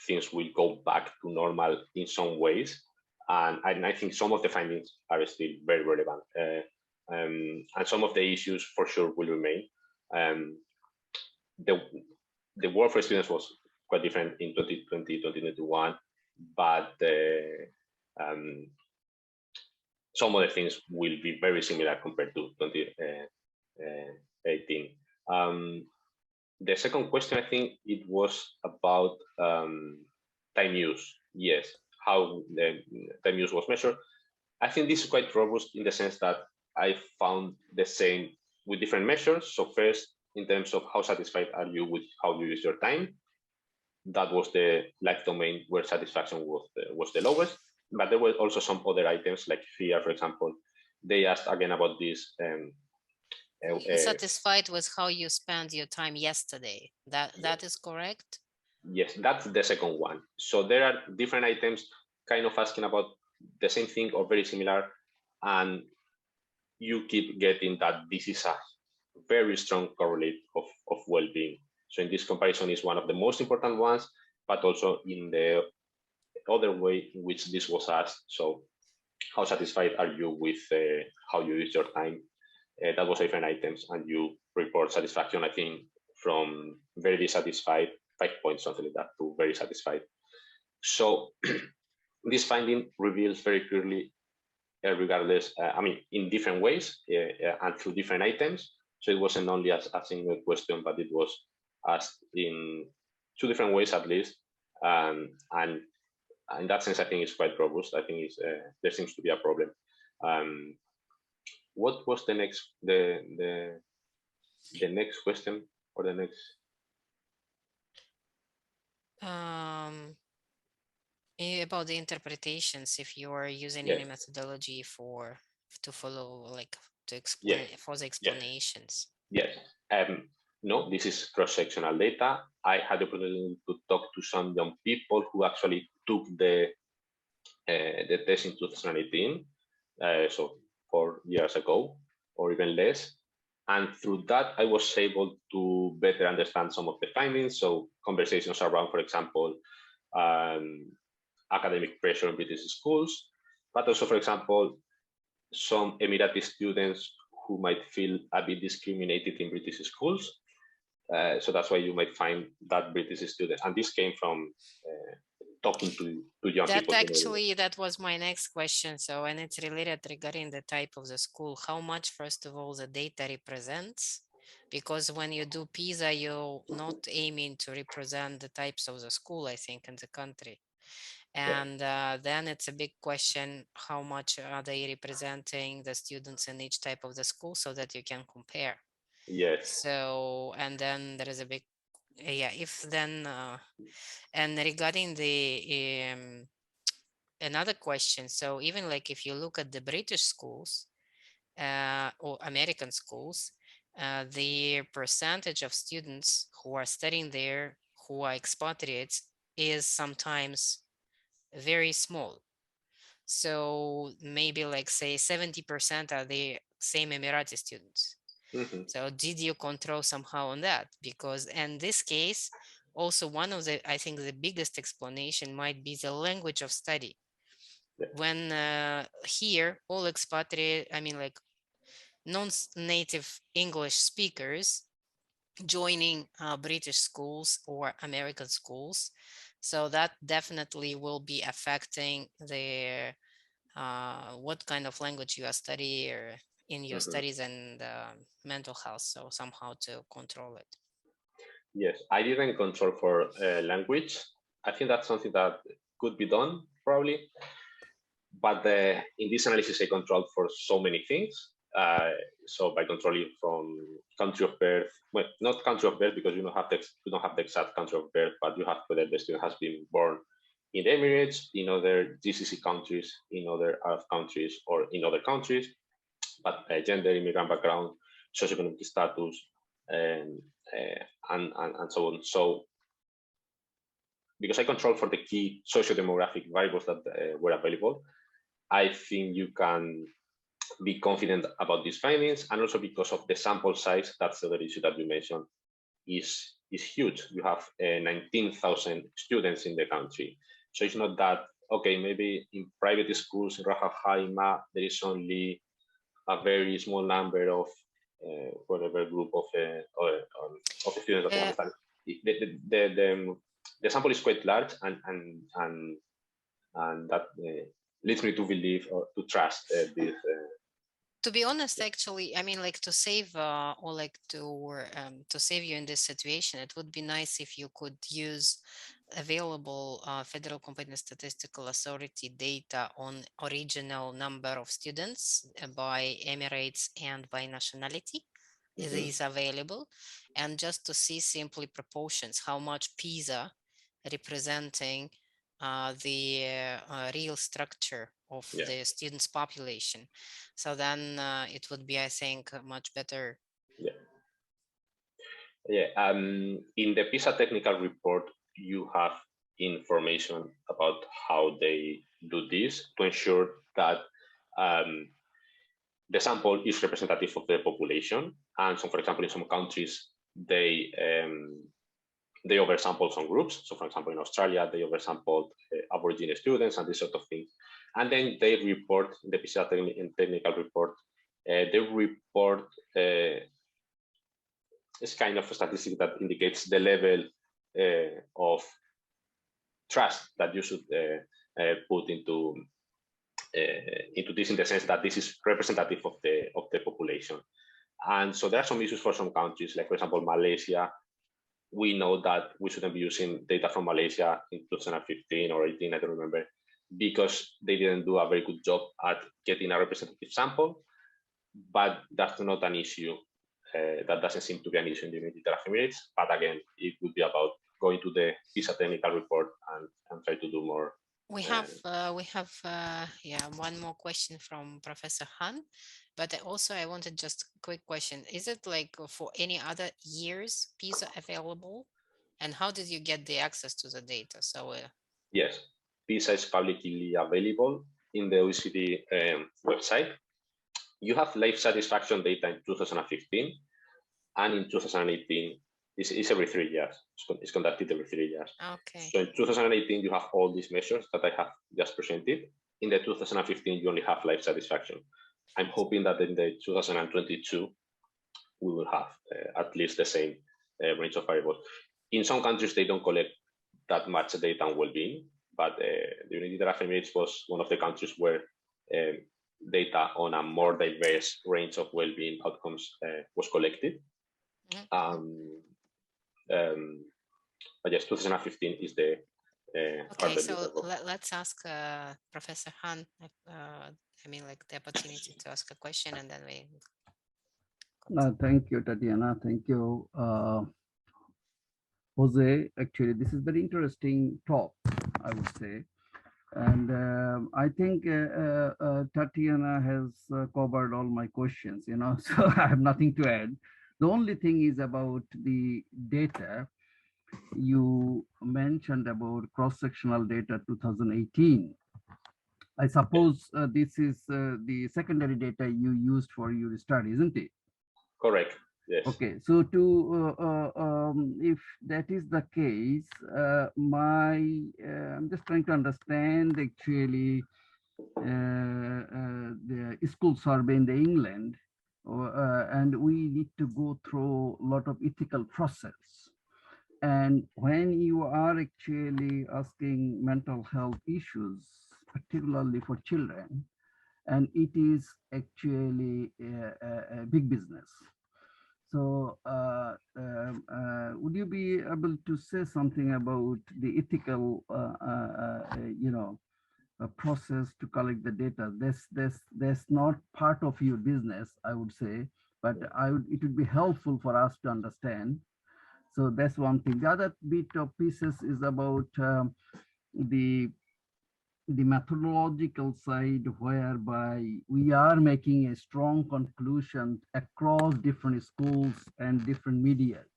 [SPEAKER 3] things will go back to normal in some ways, and I think some of the findings are still very relevant, and some of the issues for sure will remain. Um, the the world for students was quite different in 2020, 2021, but um, some other things will be very similar compared to 2018. The second question, I think it was about time use. Yes, how the time use was measured. I think this is quite robust in the sense that I found the same with different measures. So first, in terms of how satisfied are you with how you use your time, that was the life domain where satisfaction was the lowest. But there were also some other items like fear, for example. They asked again about this.
[SPEAKER 2] Being satisfied with how you spent your time yesterday. That is correct?
[SPEAKER 3] Yes, that's the second one. So there are different items kind of asking about the same thing or very similar, and you keep getting that this is a very strong correlate of well-being. So in this comparison is one of the most important ones, but also in the other way in which this was asked. So how satisfied are you with how you use your time? That was different items, and you report satisfaction, I think, from very dissatisfied, 5 points, something like that, to very satisfied. So this finding reveals very clearly, regardless, I mean, in different ways and through different items. So it wasn't only as a single question, but it was asked in two different ways at least. And in that sense, I think it's quite robust. I think there seems to be a problem. What was the next question, or the next?
[SPEAKER 2] About the interpretations, if you are using
[SPEAKER 3] Yes,
[SPEAKER 2] any methodology to follow, like to
[SPEAKER 3] yes,
[SPEAKER 2] explain for the
[SPEAKER 3] yes,
[SPEAKER 2] explanations.
[SPEAKER 3] yes. No, this is cross-sectional data. I had the opportunity to talk to some young people who actually took the test in 2018, so 4 years ago. or even less. And through that, I was able to better understand some of the findings. So conversations around, for example, academic pressure in British schools, but also, for example, some Emirati students who might feel a bit discriminated in British schools. So that's why you might find that British student, and this came from talking to young people.
[SPEAKER 2] That was my next question. So, and it's related regarding the type of the school. How much, first of all, the data represents? Because when you do PISA, you're not aiming to represent the types of the school, I think, in the country. And then it's a big question, how much are they representing the students in each type of the school so that you can compare?
[SPEAKER 3] Yes.
[SPEAKER 2] So, and then there is a big, if then, and regarding the, another question. So even like if you look at the British schools or American schools, the percentage of students who are studying there, who are expatriates, is sometimes very small. So maybe like say 70% are the same Emirati students.
[SPEAKER 3] Mm-hmm.
[SPEAKER 2] So did you control somehow on that? Because in this case, also one of the, I think the biggest explanation might be the language of study.
[SPEAKER 3] Yeah.
[SPEAKER 2] When here, all expatriate, I mean like non-native English speakers joining British schools or American schools. So that definitely will be affecting the what kind of language you are studying or in your studies and mental health. So somehow to control it.
[SPEAKER 3] Yes, I didn't control for language. I think that's something that could be done probably. But in this analysis, I controlled for so many things. So by controlling from country of birth, well, not country of birth because you don't have the exact country of birth, but you have whether the student has been born in the Emirates, in other GCC countries, in other Arab countries, or in other countries. But gender, immigrant background, socioeconomic status, and so on. So because I control for the key socio-demographic variables that were available, I think you can be confident about these findings, and also because of the sample size, that's the other issue that you mentioned, is huge. You have 19,000 students in the country. So it's not that, okay, maybe in private schools in Raja Jaima, there is only a very small number of whatever group of students that want to study. The sample is quite large, and that leads me to believe or to trust this.
[SPEAKER 2] To be honest, actually, I mean, like to save or like to save you in this situation, it would be nice if you could use available Federal Competence Statistical Authority data on original number of students by Emirates and by nationality. These available, and just to see simply proportions, how much PISA representing the real structure of the students' population. So then it would be, I think, much better.
[SPEAKER 3] In the PISA technical report, you have information about how they do this to ensure that the sample is representative of the population. And so, for example, in some countries, they oversample some groups. So, for example, in Australia, they oversampled Aboriginal students and this sort of thing. And then they report, the PISA technical report, they report this kind of a statistic that indicates the level of trust that you should put into this, in the sense that this is representative of the population. And so there are some issues for some countries, like for example, Malaysia. We know that we shouldn't be using data from Malaysia in 2015 or 18, I don't remember, because they didn't do a very good job at getting a representative sample. But that's not an issue. That doesn't seem to be an issue in the United Arab Emirates. But again, it would be about going to the PISA technical report and try to do more.
[SPEAKER 2] We have one more question from Professor Han, but also I wanted just a quick question. Is it like for any other years PISA available, and how did you get the access to the data? So
[SPEAKER 3] yes, PISA is publicly available in the OECD website. you have life satisfaction data in 2015, and in 2018, it's every 3 years. It's conducted every 3 years.
[SPEAKER 2] Okay.
[SPEAKER 3] So in 2018, you have all these measures that I have just presented. In the 2015, you only have life satisfaction. I'm hoping that in the 2022, we will have at least the same range of variables. In some countries, they don't collect that much data on well-being, but the United Arab Emirates was one of the countries where data on a more diverse range of well-being outcomes was collected. But yes, 2015 is the
[SPEAKER 2] okay. So let's ask Professor Han. I mean, like the opportunity to ask a question, and then we.
[SPEAKER 4] Thank you, Tatiana. Thank you, Jose. Actually, this is very interesting talk, I would say. And I think Tatiana has covered all my questions, so I have nothing to add. The only thing is about the data. You mentioned about cross-sectional data 2018. I suppose this is the secondary data you used for your study, isn't it?
[SPEAKER 3] Correct. Yes.
[SPEAKER 4] Okay, so if that is the case, I'm just trying to understand actually the school survey in the England, and we need to go through a lot of ethical process. And when you are actually asking mental health issues, particularly for children, and it is actually a big business. So would you be able to say something about the ethical, process to collect the data? That's not part of your business, I would say, but it would be helpful for us to understand. So that's one thing. The other bit of pieces is about the methodological side, whereby we are making a strong conclusion across different schools and different medias.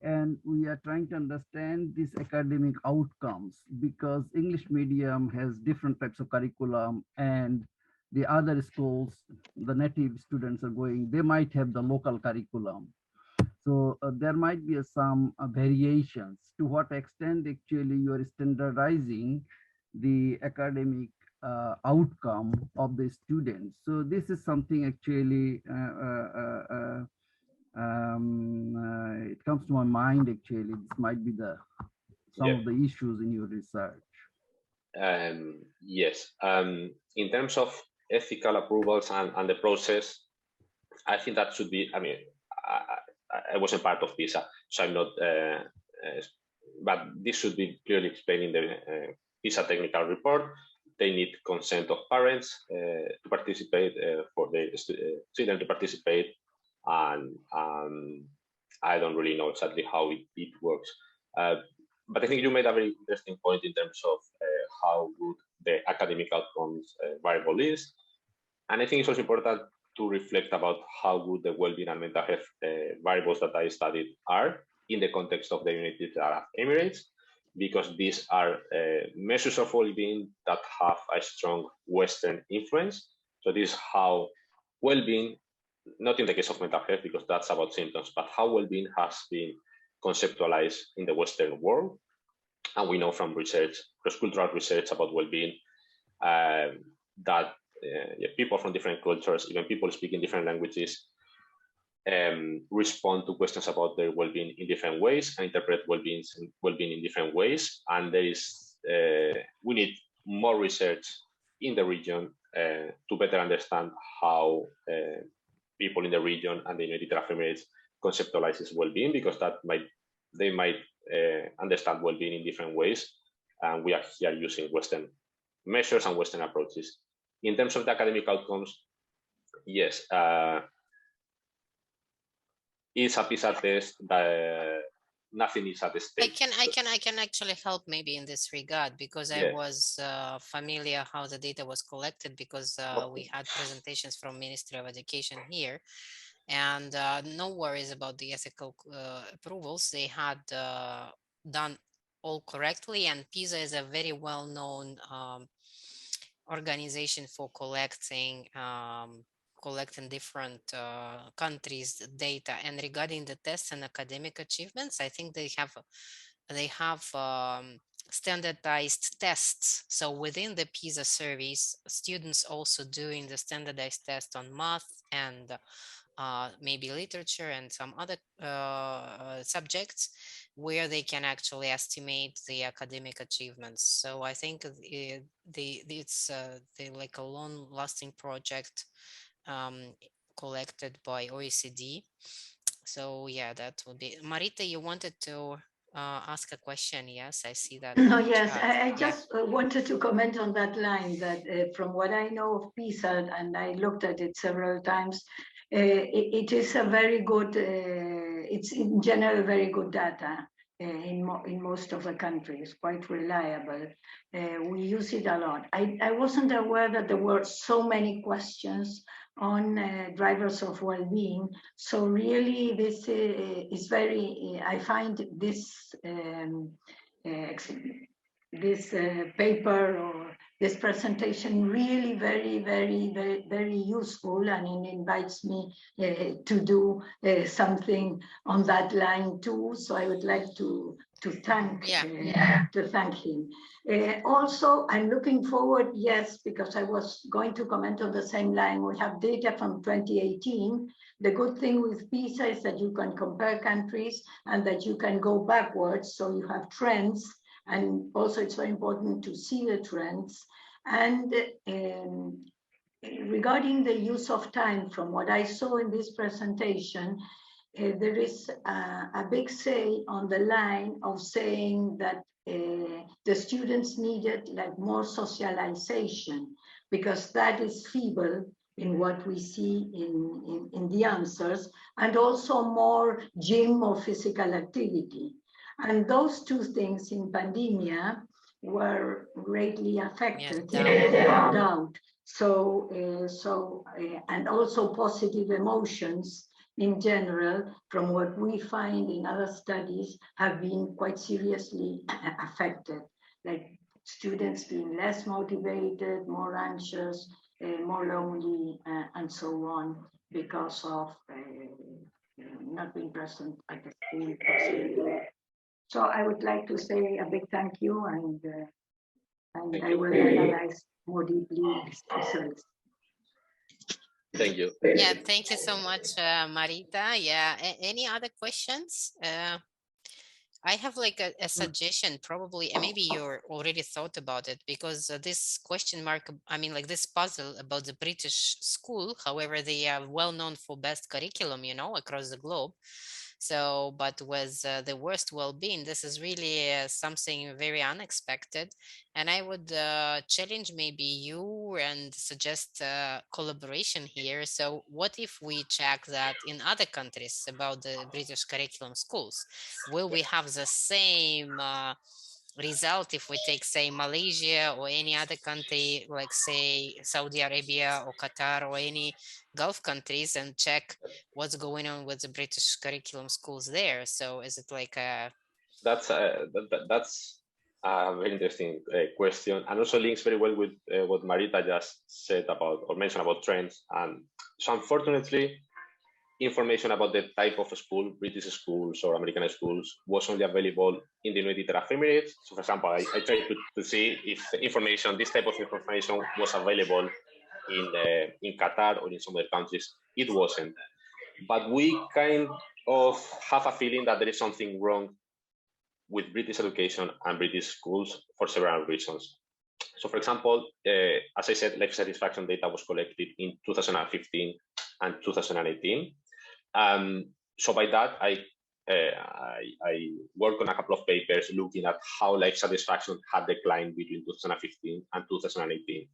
[SPEAKER 4] And we are trying to understand these academic outcomes, because English medium has different types of curriculum, and the other schools, the native students are going, they might have the local curriculum. So there might be some variations. To what extent actually you are standardizing the academic outcome of the students? So this is something actually it comes to my mind. Actually, this might be some of the issues in your research.
[SPEAKER 3] Yes. In terms of ethical approvals and the process, I think that should be. I mean, I wasn't part of PISA, so I'm not. But this should be clearly explained in the PISA technical report. They need consent of parents to participate, for the children to participate, and I don't really know exactly how it works. But I think you made a very interesting point in terms of how good the academic outcomes variable is. And I think it's also important to reflect about how good the well-being and mental health variables that I studied are in the context of the United Arab Emirates, because these are measures of well-being that have a strong Western influence. So this is how well-being, not in the case of mental health, because that's about symptoms, but how well-being has been conceptualized in the Western world. And we know from research, cross-cultural research about well-being, that people from different cultures, even people speaking different languages, respond to questions about their well-being in different ways and interpret well-being in different ways. And there is, we need more research in the region to better understand how people in the region and the United Arab Emirates conceptualizes well-being, because they might understand well-being in different ways, and we are here using Western measures and Western approaches. In terms of the academic outcomes, yes, it's a PISA test that nothing is at stake.
[SPEAKER 2] I can actually help maybe in this regard, because I was familiar how the data was collected, because we had presentations from Ministry of Education here, and no worries about the ethical approvals. They had done all correctly, and PISA is a very well-known organization for collecting collecting different countries' data. And regarding the tests and academic achievements, I think they have standardized tests. So within the PISA surveys, students also doing the standardized test on math and maybe literature and some other subjects where they can actually estimate the academic achievements. So I think it's like a long-lasting project collected by OECD. So yeah, that would be. Marita, you wanted to ask a question? Yes, I see that.
[SPEAKER 5] No,
[SPEAKER 2] in the
[SPEAKER 5] yes,
[SPEAKER 2] chat.
[SPEAKER 5] I
[SPEAKER 2] Yeah.
[SPEAKER 5] just wanted to comment on that line that from what I know of PISA, and I looked at it several times, it is a very good, it's in general very good data in most of the countries, quite reliable. We use it a lot. I wasn't aware that there were so many questions on drivers of well-being. So really this is very, I find this this paper or this presentation really very useful, and it invites me to do something on that line too. So I would like to thank him. Also, I'm looking forward, yes, because I was going to comment on the same line. We have data from 2018. The good thing with PISA is that you can compare countries and that you can go backwards, so you have trends. And also it's very important to see the trends. And regarding the use of time, from what I saw in this presentation, there is a big say on the line of saying that the students needed like more socialization, because that is feeble in what we see in the answers, and also more gym or physical activity. And those two things in pandemia were greatly affected, doubt. So, and also positive emotions in general, from what we find in other studies, have been quite seriously affected, like students being less motivated, more anxious, more lonely, and so on, because of not being present at the school. So I would like to say a big thank you, and I will analyze more deeply these results.
[SPEAKER 3] Thank you.
[SPEAKER 2] Yeah, thank you so much, Marita. Yeah, any other questions? I have like a suggestion, probably, and maybe you're already thought about it, because this question mark, I mean, like this puzzle about the British school, however, they are well known for best curriculum, you know, across the globe. So, but with the worst well-being, this is really something very unexpected. And I would challenge maybe you and suggest collaboration here. So what if we check that in other countries about the British curriculum schools? Will we have the same result if we take, say, Malaysia or any other country, like say Saudi Arabia or Qatar or any Gulf countries, and check what's going on with the British curriculum schools there? So is it like a...
[SPEAKER 3] That's a very interesting question, and also links very well with what Marita just said about, or mentioned about trends. And so unfortunately, information about the type of school, British schools or American schools, was only available in the United Arab Emirates. So for example, I tried to see if this type of information was available in Qatar or in some other countries. It wasn't. But we kind of have a feeling that there is something wrong with British education and British schools for several reasons. So for example, as I said, life satisfaction data was collected in 2015 and 2018. So by that, I worked on a couple of papers looking at how life satisfaction had declined between 2015 and 2018.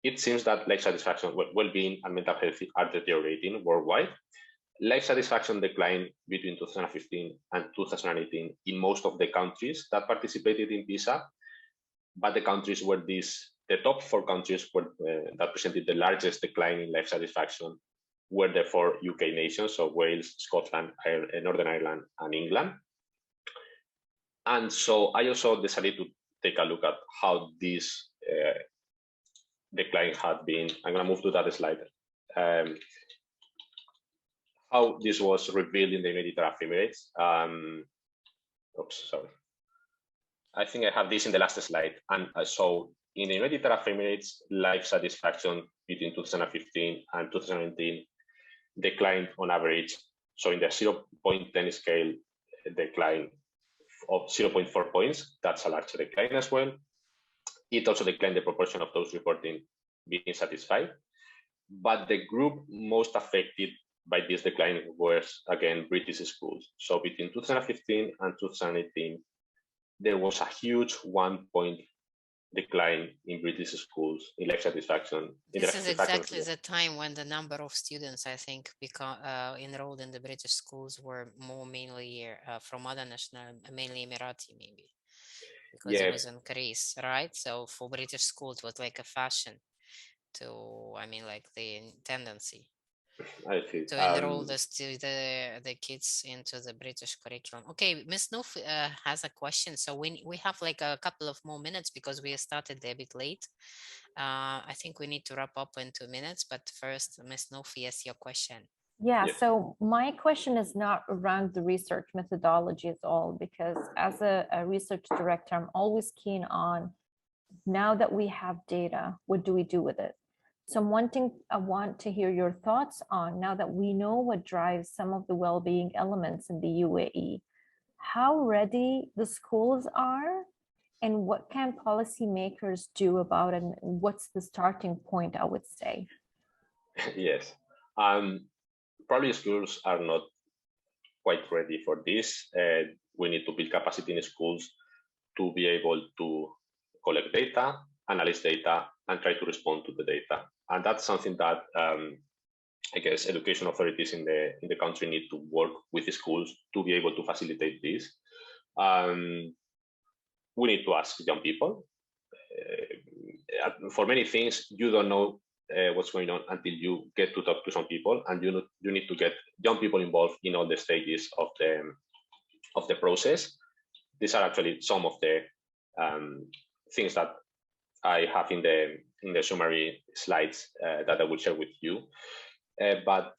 [SPEAKER 3] It seems that life satisfaction, well-being, and mental health are deteriorating worldwide. Life satisfaction declined between 2015 and 2018 in most of the countries that participated in PISA, but the countries where the top 4 countries that presented the largest decline in life satisfaction were the 4 UK nations, so Wales, Scotland, Northern Ireland, and England. And so I also decided to take a look at how this decline had been. I'm going to move to that slide. how this was revealed in the United Arab Emirates. Oops, sorry. I think I have this in the last slide. And so in the United Arab Emirates, life satisfaction between 2015 and 2019 declined on average. So in the 0.10 scale, decline of 0.4 points, that's a large decline as well. It also declined the proportion of those reporting being satisfied. But the group most affected by this decline was, again, British schools. So between 2015 and 2018, there was a huge 1 point decline in British schools in life satisfaction.
[SPEAKER 2] This is exactly the time when the number of students, I think, enrolled in the British schools were more mainly from other national, mainly Emirati, maybe, because it was increase, right? So for British schools, it was like a fashion to, I mean, like the tendency to enroll the kids into the British curriculum. Okay, Ms. Noof has a question. So we have like a couple of more minutes because we started a bit late. I think we need to wrap up in 2 minutes, but first, Ms. Noof, yes, your question.
[SPEAKER 1] Yeah, so my question is not around the research methodology at all, because as a research director, I'm always keen on, now that we have data, what do we do with it? So I want to hear your thoughts on, now that we know what drives some of the well-being elements in the UAE, how ready the schools are, and what can policymakers do about it, and what's the starting point, I would say?
[SPEAKER 3] Yes, probably schools are not quite ready for this. We need to build capacity in schools to be able to collect data, analyze data, and try to respond to the data. And that's something that I guess education authorities in the country need to work with the schools to be able to facilitate this. We need to ask young people. For many things, you don't know what's going on until you get to talk to some people, and you need to get young people involved in all the stages of the process. These are actually some of the things that I have in the summary slides that I will share with you. But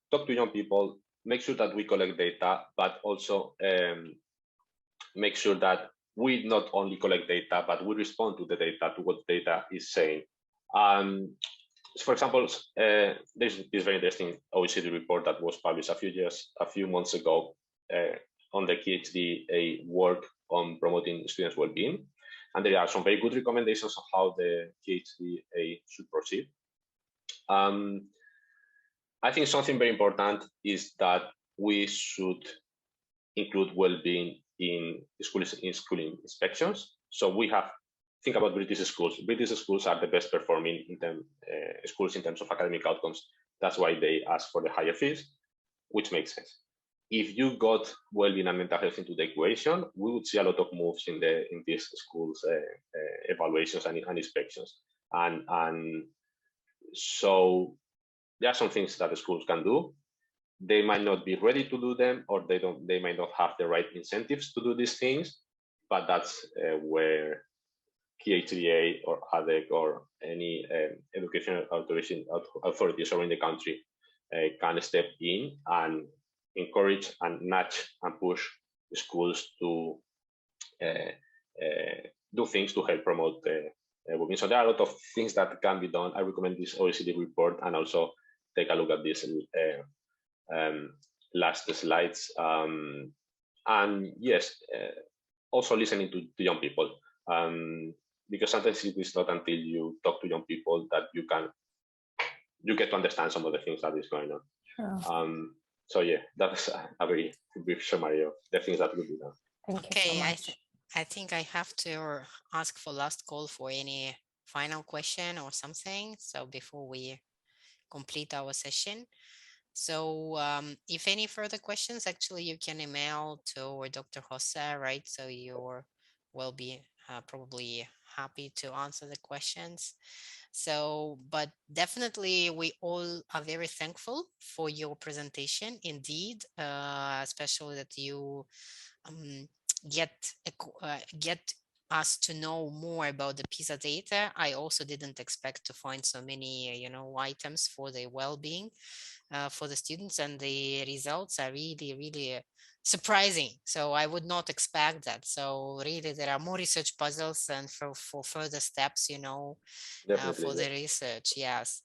[SPEAKER 3] talk to young people, make sure that we collect data, but also make sure that we not only collect data, but we respond to the data, to what data is saying. For example, there's this very interesting OECD report that was published a few months ago on the KHDA work on promoting students' well-being. And there are some very good recommendations on how the KHDA should proceed. I think something very important is that we should include well-being in schooling inspections. So think about British schools. British schools are the best performing schools in terms of academic outcomes. That's why they ask for the higher fees, which makes sense. If you got well-being and mental health into the equation, we would see a lot of moves in these schools' evaluations and inspections. And so there are some things that the schools can do. They might not be ready to do them, or they might not have the right incentives to do these things, but that's where KHDA or ADEC or any educational authorities around the country can step in and encourage and nudge and push schools to do things to help promote well-being. So there are a lot of things that can be done. I recommend this OECD report, and also take a look at this last slides. And yes, also listening to young people, because sometimes it is not until you talk to young people that you get to understand some of the things that is going on. Sure. So yeah, that's a very brief summary of the things that will be done.
[SPEAKER 1] Thank you so much.
[SPEAKER 2] I think I have to ask for last call for any final question or something. So before we complete our session. So if any further questions, actually you can email to Dr. Jose, right? So you will be probably happy to answer the questions. So, but definitely we all are very thankful for your presentation, indeed, especially that you get us to know more about the PISA data. I also didn't expect to find so many, items for the well-being for the students, and the results are really, really surprising. So I would not expect that. So really, there are more research puzzles and for further steps,
[SPEAKER 3] Definitely.
[SPEAKER 2] for the research. Yes.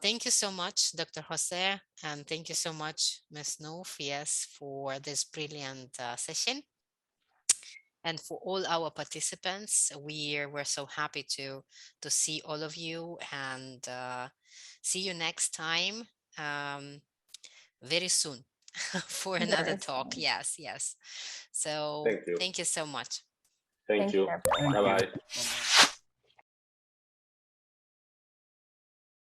[SPEAKER 2] Thank you so much, Dr. Jose, and thank you so much, Ms. Noof, yes, for this brilliant session. And for all our participants, we're so happy to see all of you, and see you next time, very soon for another
[SPEAKER 6] Very
[SPEAKER 2] talk.
[SPEAKER 6] soon.
[SPEAKER 2] Yes, yes. So
[SPEAKER 3] Thank you.
[SPEAKER 2] thank you so much.
[SPEAKER 3] Thank you.
[SPEAKER 6] everyone.
[SPEAKER 3] Bye bye.
[SPEAKER 4] Bye-bye.